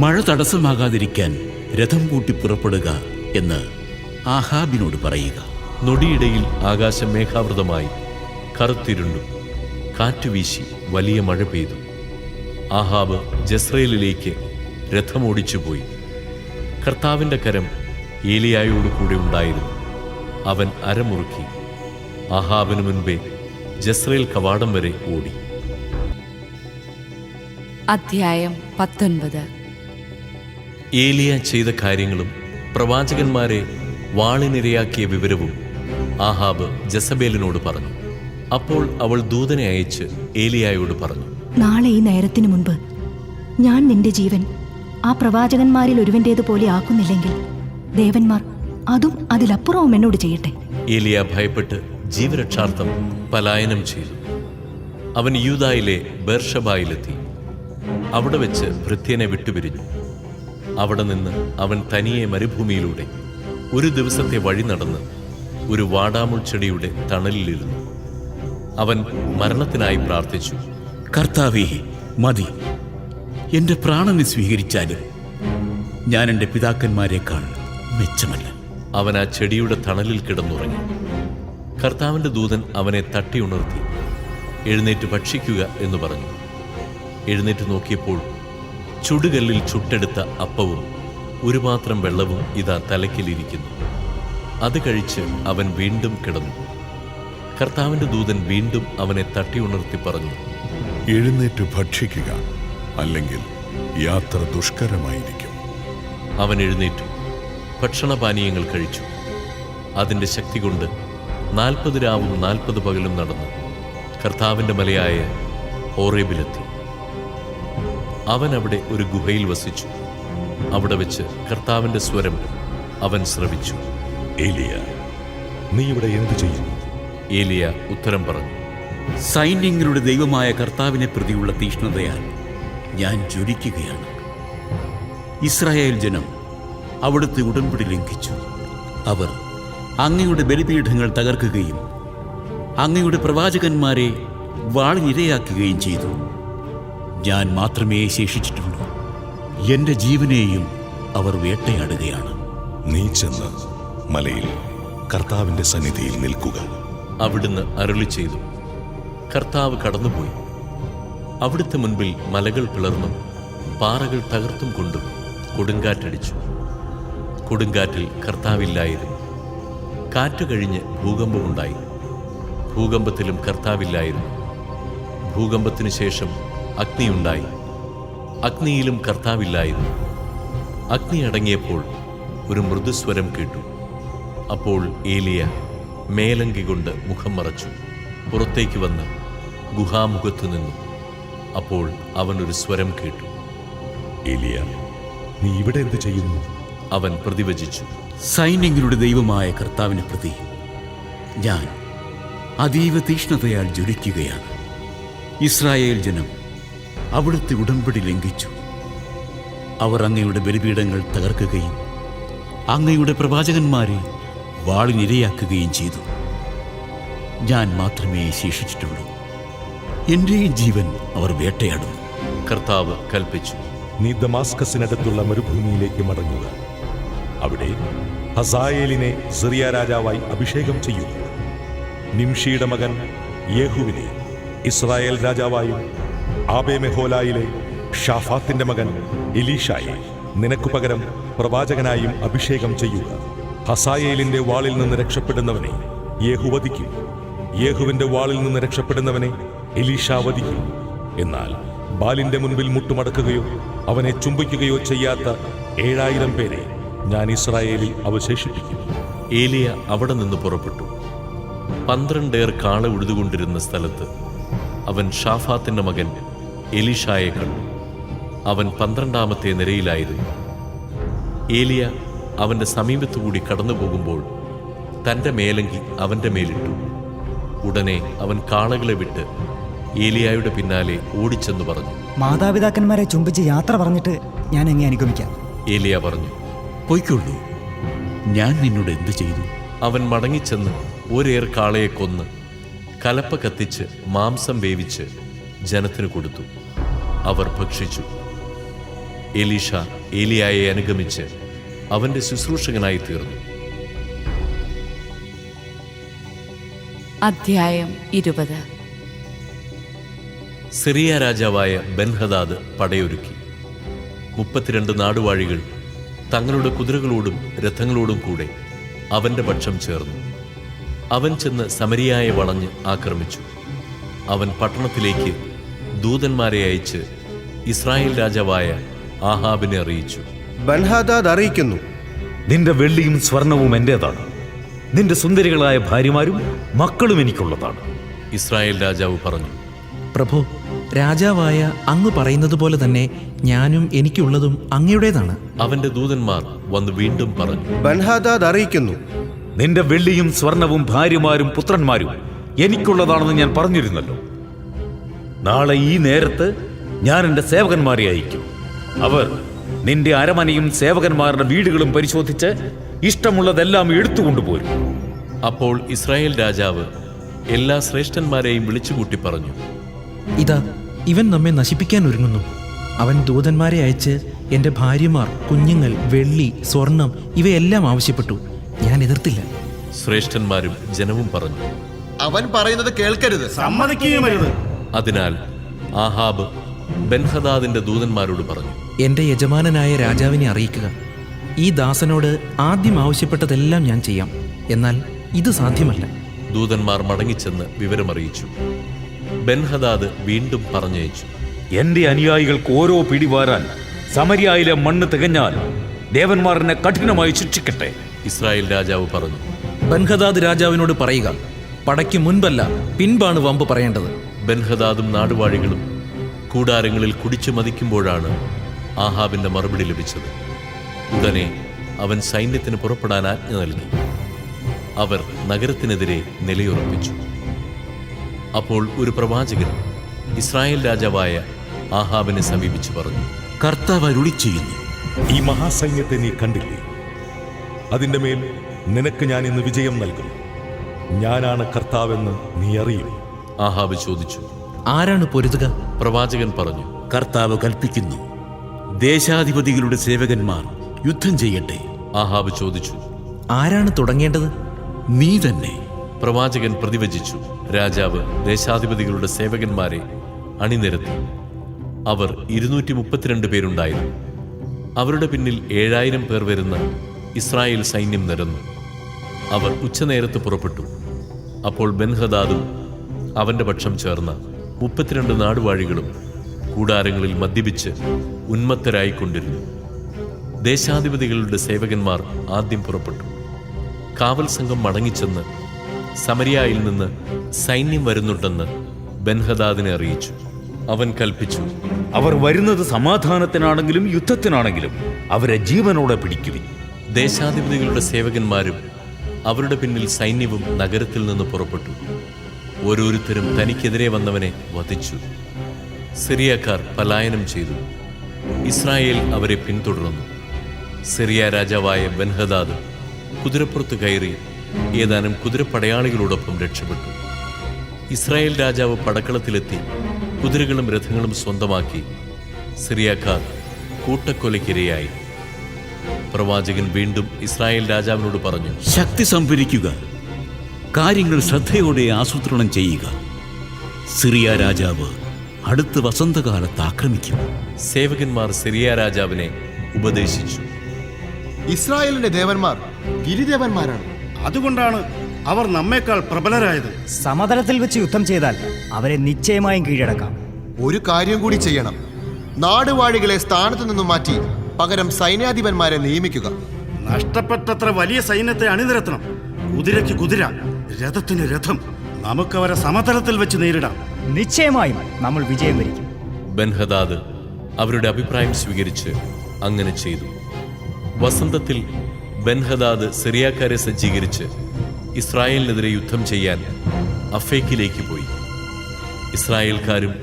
മഴ തടസ്സമാകാതിരിക്കാൻ രഥം പൂട്ടി പുറപ്പെടുക എന്ന് ആഹാബിനോട് പറയുക. നൊടിയിടയിൽ ആകാശം മേഘാവൃതമായി കറുത്തിരുണ്ടു. കാറ്റുവീശി വലിയ മഴ പെയ്തു. ആഹാബ് ജസ്രയേലിലേക്ക് രഥമോടിച്ചുപോയി. കർത്താവിൻ്റെ കരം ഏലിയായോട് കൂടെ ഉണ്ടായിരുന്നു. അവൻ അരമുറുക്കി ആഹാബിനു മുൻപേ ജസ്രയേൽ കവാടം വരെ ഓടി. അധ്യായം 19. ഏലിയ ചെയ്ത കാര്യങ്ങളും പ്രവാചകന്മാരെ വാളിനിരയാക്കിയ വിവരവും ആഹാബ് ജസബേലിനോട് പറഞ്ഞു. അപ്പോൾ അവൾ ദൂതനെ അയച്ച് ഏലിയായോട് പറഞ്ഞു, നാളെ ഈ നേരത്തിനു മുൻപ് ഞാൻ നിന്റെ ജീവൻ ആ പ്രവാചകന്മാരിൽ ഒരുവന്റേതുപോലെ ആക്കുന്നില്ലെങ്കിൽ ദേവന്മാർ അതും അതിലപ്പുറവും എന്നോട് ചെയ്യട്ടെ. ഏലിയ ഭയപ്പെട്ട് ജീവരക്ഷാർത്ഥം പലായനം ചെയ്തു. അവൻ യൂദായിലെ ബേർഷബായിലെത്തി. അവിടെ വെച്ച് ഭൃത്യനെ വിട്ടുപിരിഞ്ഞു. അവിടെ നിന്ന് അവൻ തനിയെ മരുഭൂമിയിലൂടെ ഒരു ദിവസത്തെ വഴി നടന്ന് ഒരു വാടാമുൾ ചെടിയുടെ തണലിലിരുന്നു. അവൻ മരണത്തിനായി പ്രാർത്ഥിച്ചു. കർത്താവേ, മതി, എൻ്റെ പ്രാണനെ സ്വീകരിച്ചാലും ഞാൻ എൻ്റെ പിതാക്കന്മാരെക്കാൾ മെച്ചമല്ല. അവൻ ആ ചെടിയുടെ തണലിൽ കിടന്നുറങ്ങി. കർത്താവിൻ്റെ ദൂതൻ അവനെ തട്ടിയുണർത്തി, എഴുന്നേറ്റ് ഭക്ഷിക്കുക എന്ന് പറഞ്ഞു. എഴുന്നേറ്റ് നോക്കിയപ്പോൾ ചുടുകല്ലിൽ ചുട്ടെടുത്ത അപ്പവും ഒരു പാത്രം വെള്ളവും ഇതാ തലയ്ക്കലിരിക്കുന്നു. അത് കഴിച്ച് അവൻ വീണ്ടും കിടന്നു. കർത്താവിന്റെ ദൂതൻ വീണ്ടും അവനെ തട്ടിയുണർത്തി പറഞ്ഞു, എഴുന്നേറ്റ് ഭക്ഷിക്കുക, അല്ലെങ്കിൽ യാത്ര ദുഷ്കരമായിരിക്കും. അവൻ എഴുന്നേറ്റു ഭക്ഷണപാനീയങ്ങൾ കഴിച്ചു. അതിൻ്റെ ശക്തി കൊണ്ട് 40 രാവും 40 പകലും നടന്നു കർത്താവിൻ്റെ മലയായ ഹോറേബിലെത്തി. അവൻ അവിടെ ഒരു ഗുഹയിൽ വസിച്ചു. അവിടെ വെച്ച് കർത്താവിൻ്റെ സ്വരം അവൻ ശ്രവിച്ചു. ഏലിയ, നീ ഇവിടെ എന്തു ചെയ്യുന്നു? ഏലിയ ഉത്തരം പറഞ്ഞു, സൈന്യങ്ങളുടെ ദൈവമായ കർത്താവിനെ പ്രതിയുള്ള തീഷ്ണതയാൽ ഞാൻ ജ്വലിക്കുകയാണ്. ഇസ്രായേൽ ജനം അവിടുത്തെ ഉടമ്പടി ലംഘിച്ചു. അവർ അങ്ങയുടെ ബലിപീഠങ്ങൾ തകർക്കുകയും അങ്ങയുടെ പ്രവാചകന്മാരെ വാളിനിരയാക്കുകയും ചെയ്തു. ഞാൻ മാത്രമേ ശേഷിച്ചിട്ടുള്ളൂ. എൻ്റെ ജീവനെയും അവർ വേട്ടയാടുകയാണ്. നീ ചെന്ന് മലയിൽ കർത്താവിന്റെ സന്നിധിയിൽ നിൽക്കുക. അവിടുന്ന് അരുളി ചെയ്തു. കർത്താവ് കടന്നുപോയി. അവിടുത്തെ മുൻപിൽ മലകൾ പിളർന്നും പാറകൾ തകർത്തും കൊണ്ടും കൊടുങ്കാറ്റടിച്ചു. കൊടുങ്കാറ്റിൽ കർത്താവില്ലായിരുന്നു. കാറ്റ് കഴിഞ്ഞ് ഭൂകമ്പമുണ്ടായി. ഭൂകമ്പത്തിലും കർത്താവില്ലായിരുന്നു. ഭൂകമ്പത്തിനു ശേഷം അഗ്നിയുണ്ടായി. അഗ്നിയിലും കർത്താവില്ലായിരുന്നു. അഗ്നി അടങ്ങിയപ്പോൾ ഒരു മൃദുസ്വരം കേട്ടു. അപ്പോൾ ഏലിയ മേലങ്കി കൊണ്ട് മുഖം മറച്ചു പുറത്തേക്ക് വന്ന് ഗുഹാമുഖത്തു നിന്നു. അപ്പോൾ അവൻ ഒരു സ്വരം കേട്ടു, ഏലിയ, നീ ഇവിടെ എന്ത് ചെയ്യുന്നു? അവൻ പ്രതിവചിച്ചു, സൈന്യങ്ങളുടെ ദൈവമായ കർത്താവിനെ പ്രതി ഞാൻ അതീവ തീഷ്ണതയാൽ ജ്വലിക്കുകയാണ്. ഇസ്രായേൽ ജനം അവിടുത്തെ ഉടമ്പടി ലംഘിച്ചു. അവർ അങ്ങയുടെ ബലിപീഠങ്ങൾ തകർക്കുകയും അങ്ങയുടെ പ്രവാചകന്മാരെ വാളിനിരയാക്കുകയും ചെയ്തു. ഞാൻ മാത്രമേ ശേഷിച്ചിട്ടുള്ളൂ. എൻ്റെയും ജീവൻ അവർ വേട്ടയാടുന്നു. കർത്താവ് കൽപ്പിച്ചു, നീ ദമാസ്കസിനടുത്തുള്ള മരുഭൂമിയിലേക്ക് മടങ്ങുക. അവിടെ ഹസായേലിനെ സിറിയ രാജാവായി അഭിഷേകം ചെയ്യുക. നിംഷിയുടെ മകൻ യേഹുവിനെ ഇസ്രായേൽ രാജാവായും ആബേമെഹോലായിലെ ഷാഫാത്തിന്റെ മകൻ എലീഷായെ നിനക്കു പകരം പ്രവാചകനായും അഭിഷേകം ചെയ്യുക. ഹസായേലിന്റെ വാളിൽ നിന്ന് രക്ഷപ്പെടുന്നവനെ യേഹു വധിക്കും. യേഹുവിന്റെ വാളിൽ നിന്ന് രക്ഷപ്പെടുന്നവനെ എലീഷ വധിക്കും. എന്നാൽ ബാലിന്റെ മുൻപിൽ മുട്ടുമടക്കുകയോ അവനെ ചുംബിക്കുകയോ ചെയ്യാത്ത 7000 പേരെ ഞാൻ ഇസ്രായേലിൽ അവശേഷിപ്പിക്കും. ഏലിയ അവിടെ നിന്ന് പുറപ്പെട്ടു. 12 ഏർ കാള ഉഴുതുകൊണ്ടിരുന്ന സ്ഥലത്ത് അവൻ ഷാഫാത്തിന്റെ മകൻ എലീഷായെ കണ്ടു. അവൻ 12ാമത്തെ നിരയിലായിരുന്നു. ഏലിയ അവന്റെ സമീപത്തുകൂടി കടന്നു പോകുമ്പോൾ തൻ്റെ മേലങ്കി അവന്റെ മേലിട്ടു. ഉടനെ അവൻ കാളകളെ വിട്ട് ഏലിയായുടെ പിന്നാലെ ഓടിച്ചെന്ന് പറഞ്ഞു, മാതാപിതാക്കന്മാരെ ചുംബിച്ച് യാത്ര പറഞ്ഞിട്ട് ഞാൻ എങ്ങനെ അനുഗമിക്കാം? ഏലിയ പറഞ്ഞു, പൊയ്ക്കൊള്ളൂ, ഞാൻ നിന്നോട് എന്ത് ചെയ്തു? അവൻ മടങ്ങിച്ചെന്ന് ഒരേർ കാളയെ കൊന്ന് കലപ്പ കത്തിച്ച് മാംസം വേവിച്ച് ജനത്തിന് കൊടുത്തു. അവർ ഭക്ഷിച്ചു. എലീഷ ഏലിയായെ അനുഗമിച്ച് അവന്റെ ശുശ്രൂഷകനായി തീർന്നു. അധ്യായം 20. സിറിയ രാജാവായ ബെൻഹദാദ് പടയൊരുക്കി. 32 നാടുവാഴികൾ തങ്ങളുടെ കുതിരകളോടും രഥങ്ങളോടും കൂടെ അവന്റെ പക്ഷം ചേർന്നു. അവൻ ചെന്ന് സമരിയായെ വളഞ്ഞ് ആക്രമിച്ചു. അവൻ പട്ടണത്തിലേക്ക് ദൂതന്മാരെ അയച്ച് ഇസ്രായേൽ രാജാവായ ആഹാബിനെ അറിയിച്ചു. ബൻഹദാദ് അറിയിക്കുന്നു, നിന്റെ വെള്ളിയും സ്വർണവും എന്റേതാണ്. നിന്റെ സുന്ദരികളായ ഭാര്യമാരും മക്കളും എനിക്കുള്ളതാണ്. ഇസ്രായേൽ രാജാവ് പറഞ്ഞു, പ്രഭു, രാജാവായ അങ്ങ് പറയുന്നത് പോലെ തന്നെ ഞാനും എനിക്കുള്ളതും അങ്ങയുടേതാണ്. അവന്റെ ദൂതന്മാർ വന്ന് വീണ്ടും പറഞ്ഞു, ബൻഹദാദ് അറിയിക്കുന്നു, നിന്റെ വെള്ളിയും സ്വർണവും ഭാര്യമാരും പുത്രന്മാരും എനിക്കുള്ളതാണെന്ന് ഞാൻ പറഞ്ഞിരുന്നല്ലോ. നാളെ ഈ നേരത്ത് ഞാൻ എൻ്റെ സേവകന്മാരെ അയക്കും. അവർ നിന്റെ അരമനയും സേവകന്മാരുടെ വീടുകളും പരിശോധിച്ച് ഇഷ്ടമുള്ളതെല്ലാം എടുത്തുകൊണ്ടുപോരും. അപ്പോൾ ഇസ്രായേൽ രാജാവ് എല്ലാ ശ്രേഷ്ഠന്മാരെയും വിളിച്ചുകൂട്ടി പറഞ്ഞു, ഇതാ, ഇവൻ നമ്മെ നശിപ്പിക്കാൻ ഒരുങ്ങുന്നു. അവൻ ദൂതന്മാരെ അയച്ച് എൻ്റെ ഭാര്യമാർ, കുഞ്ഞുങ്ങൾ, വെള്ളി, സ്വർണം ഇവയെല്ലാം ആവശ്യപ്പെട്ടു. ഞാൻ എതിർത്തില്ല. ശ്രേഷ്ഠന്മാരും ജനവും പറഞ്ഞു, അവൻ പറയുന്നത് കേൾക്കരുത്, അതിനാൽ ആഹാബ് ബെൻഹദാദിന്റെ ദൂതന്മാരോട് പറഞ്ഞു, എൻ്റെ യജമാനനായ രാജാവിനെ അറിയിക്കുക. ഈ ദാസനോട് ആദ്യം ആവശ്യപ്പെട്ടതെല്ലാം ഞാൻ ചെയ്യാം. എന്നാൽ ഇത് സാധ്യമല്ല. ദൂതന്മാർ മടങ്ങിച്ചെന്ന് വിവരമറിയിച്ചു. ബെൻഹദാദ് വീണ്ടും പറഞ്ഞയച്ചു, എന്റെ അനുയായികൾക്ക് ഓരോ പിടിവാരാൻ സമരിയായിലെ മണ്ണ് തികഞ്ഞാൽ ദേവന്മാർ എന്നെ കഠിനമായി ശിക്ഷിക്കട്ടെ. ഇസ്രായേൽ രാജാവ് പറഞ്ഞു. ബൻഹദാദ് രാജാവിനോട് പറയുക, പടയ്ക്ക് മുൻപല്ല പിൻപാണ് വമ്പ് പറയേണ്ടത്. ബെൻഹദാദും നാടുവാഴികളും കൂടാരങ്ങളിൽ കുടിച്ചു മതിക്കുമ്പോഴാണ് ആഹാബിന്റെ മറുപടി ലഭിച്ചത്. ഉടനെ അവൻ സൈന്യത്തിന് പുറപ്പെടാൻ ആജ്ഞ നൽകി. അവർ നഗരത്തിനെതിരെ നിലയുറപ്പിച്ചു. അപ്പോൾ ഒരു പ്രവാചകൻ ഇസ്രായേൽ രാജാവായ ആഹാബിനെ സമീപിച്ചു പറഞ്ഞു, കർത്താവ് അരുളി ചെയ്യുന്നു, ഈ മഹാസൈന്യത്തെ നീ കണ്ടില്ലേ? അതിൻ്റെ മേൽ നിനക്ക് ഞാൻ ഇന്ന് വിജയം നൽകും. ഞാനാണ് കർത്താവെന്ന് നീ അറിയും. ആഹാബ് ചോദിച്ചു, ആരാണ് പൊരുതുക? പ്രവാചകൻ പറഞ്ഞു, കർത്താവ് കൽപ്പിക്കുന്നു, ദേശാധിപതികളുടെ സേവകന്മാർ യുദ്ധം ചെയ്യട്ടെ. ആഹാബ് ചോദിച്ചു, ആരാണ് തുടങ്ങേണ്ടത്? നീ തന്നെ. പ്രവാചകൻ പ്രതിവചിച്ചു. രാജാവ് ദേശാധിപതികളുടെ സേവകന്മാരെ അണിനിരത്തി. അവർ 232 പേരുണ്ടായിരുന്നു. അവരുടെ പിന്നിൽ 7000 പേർ വരുന്ന ഇസ്രായേൽ സൈന്യം നിരന്നു. അവർ ഉച്ചനേരത്ത് പുറപ്പെട്ടു. അപ്പോൾ ബെൻഹദാദും അവന്റെ പക്ഷം ചേർന്ന 32 നാടുവാഴികളും കൂടാരങ്ങളിൽ മദ്യപിച്ച് ഉന്മത്തരായിക്കൊണ്ടിരുന്നു. ദേശാധിപതികളുടെ സേവകന്മാർ ആദ്യം പുറപ്പെട്ടു. കാവൽ സംഘം മടങ്ങിച്ചെന്ന് സമരിയായിൽ നിന്ന് സൈന്യം വരുന്നുണ്ടെന്ന് ബെൻഹദാദിനെ അറിയിച്ചു. അവൻ കൽപ്പിച്ചു, അവർ വരുന്നത് സമാധാനത്തിനാണെങ്കിലും യുദ്ധത്തിനാണെങ്കിലും അവരെ ജീവനോടെ പിടിക്കുവിൻ. ദേശാധിപതികളുടെ സേവകന്മാരും അവരുടെ പിന്നിൽ സൈന്യവും നഗരത്തിൽ നിന്ന് പുറപ്പെട്ടു. ഓരോരുത്തരും തനിക്കെതിരെ വന്നവനെ വധിച്ചു. സിറിയക്കാർ പലായനം ചെയ്തു. ഇസ്രായേൽ അവരെ പിന്തുടർന്നു. സിറിയ രാജാവായ ബെൻഹദാദ് കുതിരപ്പുറത്ത് കയറി ഏതാനും കുതിരപ്പടയാളികളോടൊപ്പം രക്ഷപ്പെട്ടു. ഇസ്രായേൽ രാജാവ് പടക്കളത്തിലെത്തി കുതിരകളും രഥങ്ങളും സ്വന്തമാക്കി. സിറിയക്കാർ കൂട്ടക്കൊലയ്ക്കിരയായി. പ്രവാചകൻ വീണ്ടും ഇസ്രായേൽ രാജാവിനോട് പറഞ്ഞു, ശക്തി സംഭരിക്കുക, കാര്യങ്ങൾ ശ്രദ്ധയോടെ ആസൂത്രണം ചെയ്യുക. സിറിയ രാജാവ് അടുത്ത വസന്തകാലത്ത് ആക്രമിക്കും. സേവകന്മാർ സിറിയ രാജാവിനെ ഉപദേശിച്ചു. ഇസ്രായേലിന്റെ ദേവന്മാർ ഗിരിദേവന്മാരാണ്. അതുകൊണ്ടാണ് അവർ നമ്മേക്കാൾ പ്രബലരായത്. സമതലത്തിൽ വെച്ച് യുദ്ധം ചെയ്താൽ അവരെ നിശ്ചയമായും കീഴടക്കാം. ഒരു കാര്യം കൂടി ചെയ്യണം. നാടുവാഴികളെ സ്ഥാനത്തു നിന്നും മാറ്റി പകരം സൈന്യാധിപന്മാരെ നിയമിക്കുക. നഷ്ടപ്പെട്ടത്ര വലിയ സൈന്യത്തെ അണിനിരത്തണം. കുതിരയ്ക്ക് കുതിര, രഥത്തിന് രഥം. നമുക്കവരെ സമതലത്തിൽ വെച്ച് നേരിടാം. നിശ്ചയമായും നമ്മൾ വിജയം വരിക്കും. ബെൻഹദാദ് അവരുടെ അഭിപ്രായം സ്വീകരിച്ച് അങ്ങനെ ചെയ്തു. വസന്തത്തിൽ ബെൻഹദാദ് സിറിയക്കാരെ സജ്ജീകരിച്ച് ഇസ്രായേലിനെതിരെ യുദ്ധം ചെയ്യാൻ അഫേക്കിലേക്ക് പോയി. ഇസ്രായേൽക്കാരും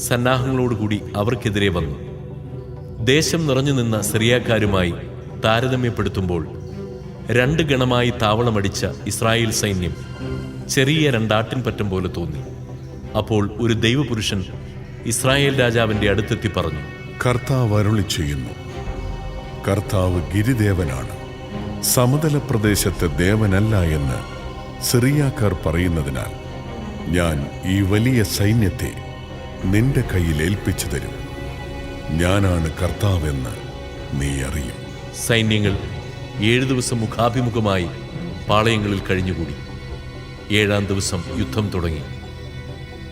സന്നാഹങ്ങളോടുകൂടി അവർക്കെതിരെ വന്നു. ദേശം നിറഞ്ഞു നിന്ന സിറിയക്കാരുമായി താരതമ്യപ്പെടുത്തുമ്പോൾ 2 ഗണമായി താവളമടിച്ച ഇസ്രായേൽ സൈന്യം ചെറിയ 2 ആട്ടിൻപറ്റം പോലെ തോന്നി. അപ്പോൾ ഒരു ദൈവപുരുഷൻ ഇസ്രായേൽ രാജാവിന്റെ അടുത്തെത്തി പറഞ്ഞു, കർത്താവ് അരുളി ചെയ്യുന്നു, കർത്താവ് ഗിരിദേവനാണ്, സമതല പ്രദേശത്തെ ദേവനല്ല എന്ന് സിറിയാക്കാർ പറയുന്നതിനാൽ ഞാൻ ഈ വലിയ സൈന്യത്തെ നിന്റെ കയ്യിൽ ഏൽപ്പിച്ചു തരും. ഞാനാണ് കർത്താവെന്ന് നീ അറിയും. സൈന്യങ്ങൾ 7 ദിവസം മുഖാഭിമുഖമായി പാളയങ്ങളിൽ കഴിഞ്ഞുകൂടി. 7-ാം ദിവസം യുദ്ധം തുടങ്ങി.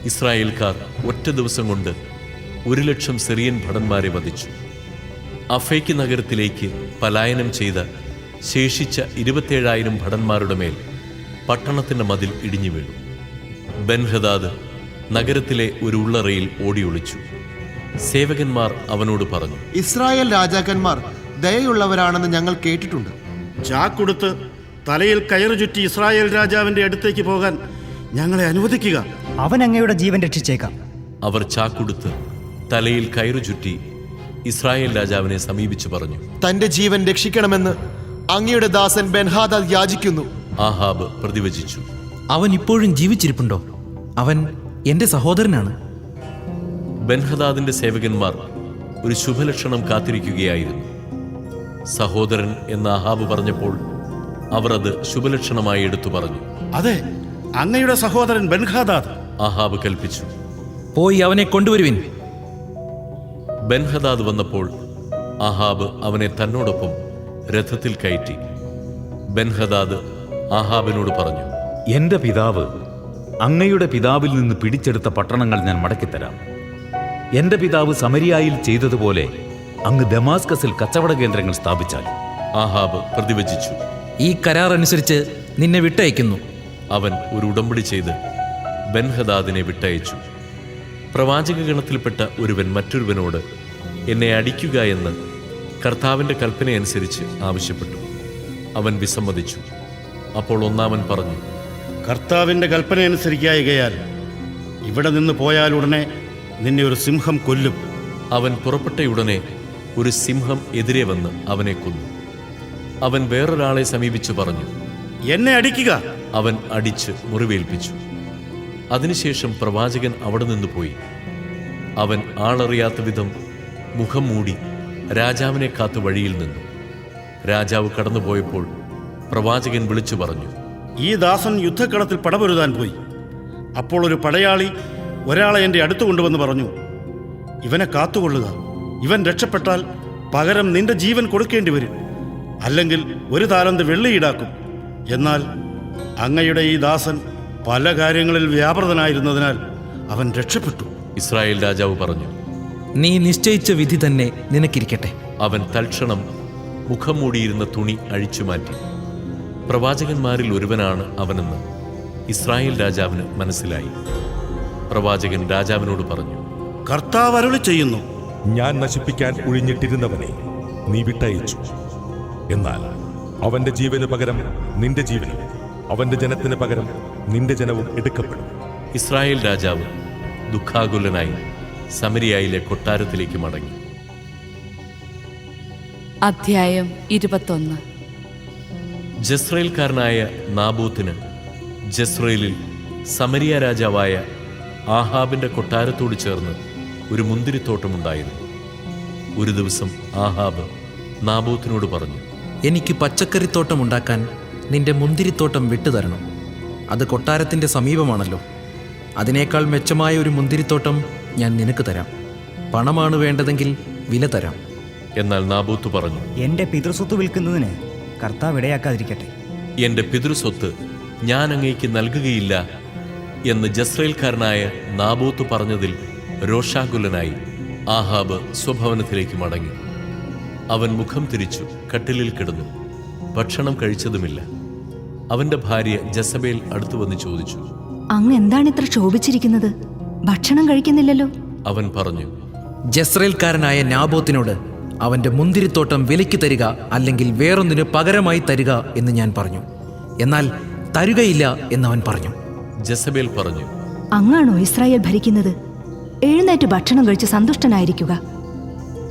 ഇസ്രായേൽക്കാർ ഒറ്റ ദിവസം കൊണ്ട് 100,000 സിറിയൻ ഭടന്മാരെ വധിച്ചു. അഫേക്ക് നഗരത്തിലേക്ക് പലായനം ചെയ്ത ശേഷിച്ച 27,000 ഭടന്മാരുടെ മേൽ പട്ടണത്തിന്റെ മതിൽ ഇടിഞ്ഞു വീണു. ബെൻഹദാദ് നഗരത്തിലെ ഒരു ഉള്ളറയിൽ ഓടിയൊളിച്ചു. സേവകന്മാർ അവനോട് പറഞ്ഞു, ഇസ്രായേൽ രാജാക്കന്മാർ ദയയുള്ളവരാണെന്ന് ഞങ്ങൾ കേട്ടിട്ടുണ്ട്. ചാക്കൊടുത്ത് തലയിൽ കയറ് ചുറ്റി ഇസ്രായേൽ രാജാവിന്റെ അടുത്തേക്ക് പോകാൻ ഞങ്ങളെ അനുവദിക്കുക. അവൻ അങ്ങയുടെ ജീവൻ രക്ഷിച്ചേക്കാം. അവർ ചാക്കൊടുത്ത് തലയിൽ കയറു ചുറ്റി ഇസ്രായേൽ രാജാവിനെ സമീപിച്ചു പറഞ്ഞു, തന്റെ ജീവൻ രക്ഷിക്കണമെന്ന് അങ്ങയുടെ ദാസൻ ബെൻഹദാദ് യാചിക്കുന്നു. ആഹാബ് പ്രതിവചിച്ചു. അവൻ ഇപ്പോഴും ജീവിച്ചിരിപ്പുണ്ടോ? അവൻ എന്റെ സഹോദരനാണ്. ബെൻഹദാദിന്റെ സേവകന്മാർ ഒരു ശുഭലക്ഷണം കാത്തിരിക്കുകയായിരുന്നു. സഹോദരൻ എന്ന് ആഹാബ് പറഞ്ഞപ്പോൾ അവർ അത് ശുഭലക്ഷണമായി എടുത്തു പറഞ്ഞു. അതെ, അങ്ങയുടെ സഹോദരൻ ബെൻഹദാദ്. ആഹാബ് കൽപ്പിച്ചു. പോയി അവനെ കൊണ്ടുവരുവിൻ. ബെൻഹദാദ് വന്നപ്പോൾ ആഹാബ് അവനെ തന്നോടൊപ്പം രഥത്തിൽ കയറ്റി. ബെൻഹദാദ് ആഹാബിനോട് പറഞ്ഞു, എന്റെ പിതാവ് അങ്ങയുടെ പിതാവിൽ നിന്ന് പിടിച്ചെടുത്ത പട്ടണങ്ങൾ ഞാൻ മടക്കിത്തരാം. എന്റെ പിതാവ് സമരിയായിൽ ചെയ്തതുപോലെ അങ്ങ് ദമാസ്കസിൽ കച്ചവട കേന്ദ്രങ്ങൾ സ്ഥാപിച്ചാൽ. ആഹാബ് പ്രതിവചിച്ചു. ഈ കരാർ അനുസരിച്ച് നിന്നെ വിട്ടയക്കുന്നു. അവൻ ഒരു ഉടമ്പടി ചെയ്ത് ബെൻഹദാദിനെ വിട്ടയച്ചു. പ്രവാചക ഗണത്തിൽപ്പെട്ട ഒരുവൻ മറ്റൊരുവനോട് എന്നെ അടിക്കുക എന്ന് കർത്താവിൻ്റെ കൽപ്പനയനുസരിച്ച് ആവശ്യപ്പെട്ടു. അവൻ വിസമ്മതിച്ചു. അപ്പോൾ ഒന്നാമൻ പറഞ്ഞു, കർത്താവിൻ്റെ കൽപ്പനയനുസരിക്കായികയാൽ ഇവിടെ നിന്ന് പോയാലുടനെ നിന്നെ ഒരു സിംഹം കൊല്ലും. അവൻ പുറപ്പെട്ടയുടനെ ഒരു സിംഹം എതിരെ വന്ന് അവനെ കൊന്നു. അവൻ വേറൊരാളെ സമീപിച്ചു പറഞ്ഞു, എന്നെ അടിക്കുക. അവൻ അടിച്ച് മുറിവേൽപ്പിച്ചു. അതിനുശേഷം പ്രവാചകൻ അവിടെ നിന്ന് പോയി. അവൻ ആളറിയാത്ത വിധം മുഖം മൂടി രാജാവിനെ കാത്തു വഴിയിൽ നിന്നു. രാജാവ് കടന്നുപോയപ്പോൾ പ്രവാചകൻ വിളിച്ചു പറഞ്ഞു, ഈ ദാസൻ യുദ്ധക്കളത്തിൽ പടപൊരുതാൻ പോയി. അപ്പോൾ ഒരു പടയാളി ഒരാളെ എൻ്റെ അടുത്ത് കൊണ്ടുവന്ന് പറഞ്ഞു, ഇവനെ കാത്തുകൊള്ളുക. ഇവൻ രക്ഷപ്പെട്ടാൽ പകരം നിന്റെ ജീവൻ കൊടുക്കേണ്ടി വരും, അല്ലെങ്കിൽ 1 താലന്ത് വെള്ളി ഈടാക്കും. എന്നാൽ അങ്ങയുടെ ഈ ദാസൻ പല കാര്യങ്ങളിൽ വ്യാപൃതനായിരുന്നതിനാൽ അവൻ രക്ഷപ്പെട്ടു. ഇസ്രായേൽ രാജാവ് പറഞ്ഞു, നീ നിശ്ചയിച്ച വിധി തന്നെ നിനക്കിരിക്കട്ടെ. അവൻ തൽക്ഷണം മുഖം മൂടിയിരുന്ന തുണി അഴിച്ചുമാറ്റി. പ്രവാചകന്മാരിൽ ഒരുവനാണ് അവനെന്ന് ഇസ്രായേൽ രാജാവിന് മനസ്സിലായി. പ്രവാചകൻ രാജാവിനോട് പറഞ്ഞു, കർത്താവ് അരുളി ചെയ്യുന്നു, ഞാൻ നശിപ്പിക്കാൻ ഒഴിഞ്ഞിട്ടിരുന്നവനെ നീ വിട്ടയച്ചു. എന്നാൽ അവന്റെ ജീവന് പകരം നിന്റെ ജീവനും അവന്റെ ജനത്തിന് പകരം നിന്റെ ജനവും എടുക്കപ്പെടും. ഇസ്രായേൽ രാജാവ് ദുഃഖാകുലനായി സമരിയായിലെ കൊട്ടാരത്തിലേക്ക് മടങ്ങി. അധ്യായം 21. ജസ്രയേൽക്കാരനായ നാബോത്തിന് ജസ്രയേലിൽ സമരിയ രാജാവായ ആഹാബിന്റെ കൊട്ടാരത്തോട് ചേർന്ന് ഒരു മുന്തിരിത്തോട്ടമുണ്ടായിരുന്നു. ഒരു ദിവസം ആഹാബ് നാബോത്തിനോട് പറഞ്ഞു, എനിക്ക് പച്ചക്കറിത്തോട്ടം ഉണ്ടാക്കാൻ നിന്റെ മുന്തിരിത്തോട്ടം വിട്ടുതരണം. അത് കൊട്ടാരത്തിൻ്റെ സമീപമാണല്ലോ. അതിനേക്കാൾ മെച്ചമായ ഒരു മുന്തിരിത്തോട്ടം ഞാൻ നിനക്ക് തരാം. പണമാണ് വേണ്ടതെങ്കിൽ വില തരാം. എന്നാൽ നാബോത്ത് പറഞ്ഞു, എന്റെ പിതൃസ്വത്ത് വിൽക്കുന്നതിന് കർത്താവ് ഇടയാക്കാതിരിക്കട്ടെ. എന്റെ പിതൃസ്വത്ത് ഞാൻ അങ്ങേക്ക് നൽകുകയില്ല എന്ന് ജസ്രയേൽക്കാരനായ നാബോത്ത് പറഞ്ഞതിൽ രോഷാകുലനായി ആഹാബ് സ്വഭവനത്തിലേക്ക് മടങ്ങി. അവൻ മുഖം തിരിച്ചു കട്ടിലിൽ കിടന്നു. ഭക്ഷണം കഴിച്ചതുമില്ല. അവന്റെ ഭാര്യ ജസബേൽ അടുത്തു വന്ന് ചോദിച്ചു, അങ്ങ് എന്താണ് ഇത്ര ക്ഷോഭിച്ചിരിക്കുന്നത്? ഭക്ഷണം കഴിക്കുന്നില്ലല്ലോ. അവൻ പറഞ്ഞു, ജസ്രയേൽക്കാരനായ നാബോത്തിനോട് അവന്റെ മുന്തിരിത്തോട്ടം വിലയ്ക്ക് തരിക, അല്ലെങ്കിൽ വേറൊന്നിന് പകരമായി തരിക എന്ന് ഞാൻ പറഞ്ഞു. എന്നാൽ തരുകയില്ല എന്നവൻ പറഞ്ഞു. ജസബേൽ പറഞ്ഞു, അങ്ങാണോ ഇസ്രായേൽ ഭരിക്കുന്നത്? എഴുന്നേറ്റ് ഭക്ഷണം കഴിച്ച് സന്തുഷ്ടനായിരിക്കുക.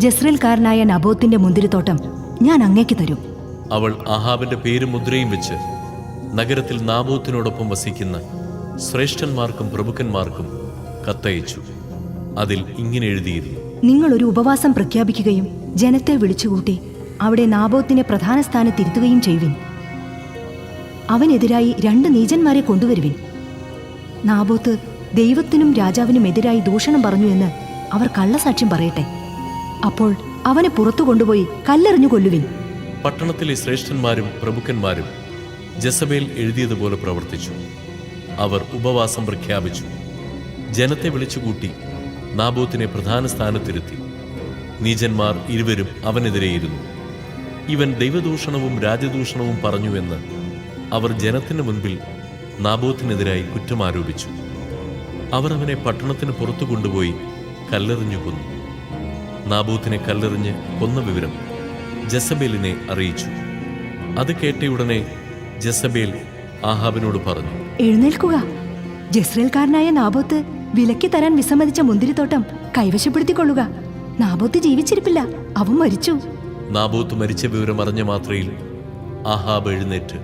ജസ്രയേൽക്കാരനായ നബോത്തിന്റെ മുന്തിരിത്തോട്ടം ഞാൻ അങ്ങേക്ക് തരും. അവൾ ആഹാബിന്റെ പേരും മുദ്രയും വെച്ച് നഗരത്തിൽ നാബോത്തിനോടൊപ്പം വസിക്കുന്ന ശ്രേഷ്ഠന്മാർക്കും പ്രഭുക്കന്മാർക്കും കത്തയച്ചു. അതിൽ ഇങ്ങനെ എഴുതിയിരുന്നു: നിങ്ങൾ ഒരു ഉപവാസം പ്രഖ്യാപിക്കുകയും ജനത്തെ വിളിച്ചുകൂട്ടി അവിടെ നാബോത്തിനെ പ്രധാന സ്ഥാനത്തിരുത്തുകയും ചെയ്യുവിൻ. അവനെതിരായി 2 നീചന്മാരെ കൊണ്ടുവരുവിൻ. നാബോത്ത് ദൈവത്തിനും രാജാവിനും എതിരായി ദൂഷണം പറഞ്ഞു എന്ന് അവർ കള്ളസാക്ഷ്യം പറയട്ടെ. അപ്പോൾ അവനെ പുറത്തു കൊണ്ടുപോയി കല്ലെറിഞ്ഞു കൊല്ലുവിൻ. പട്ടണത്തിലെ ശ്രേഷ്ഠന്മാരും പ്രഭുക്കന്മാരും ജസബേൽ എഴുതിയതുപോലെ പ്രവർത്തിച്ചു. അവർ ഉപവാസം പ്രഖ്യാപിച്ചു. ജനത്തെ വിളിച്ചുകൂട്ടി നാബോത്തിനെ പ്രധാന സ്ഥാനത്തിരുത്തി. നീചന്മാർ ഇരുവരും അവനെതിരെയിരുന്നു. ഇവൻ ദൈവദൂഷണവും രാജദൂഷണവും പറഞ്ഞുവെന്ന് അവർ ജനത്തിന് മുൻപിൽ നാബോത്തിനെതിരായി കുറ്റമാരോപിച്ചു. അവർ അവനെ പട്ടണത്തിന് പുറത്തു കൊണ്ടുപോയി കല്ലെറിഞ്ഞു കൊന്നു. നാബോത്തിനെ കല്ലെറിഞ്ഞ് കൊന്ന വിവരം ജസബേലിനെ അറിയിച്ചു. അത് കേട്ടയുടനെ ജസബേൽ ആഹാബിനോട് പറഞ്ഞു, എഴുന്നേൽക്കുക. ജസ്രയേൽക്കാരനായ നാബോത്ത് വിലയ്ക്ക് തരാൻ വിസമ്മതിച്ച മുന്തിരിത്തോട്ടം കൈവശപ്പെടുത്തിക്കൊള്ളുക. നാബോത്ത് ജീവിച്ചിരിപ്പില്ല, അവൻ മരിച്ചു. നാബോത്ത് മരിച്ച വിവരം അറിഞ്ഞ മാത്രയിൽ ആഹാബ് എഴുന്നേറ്റ്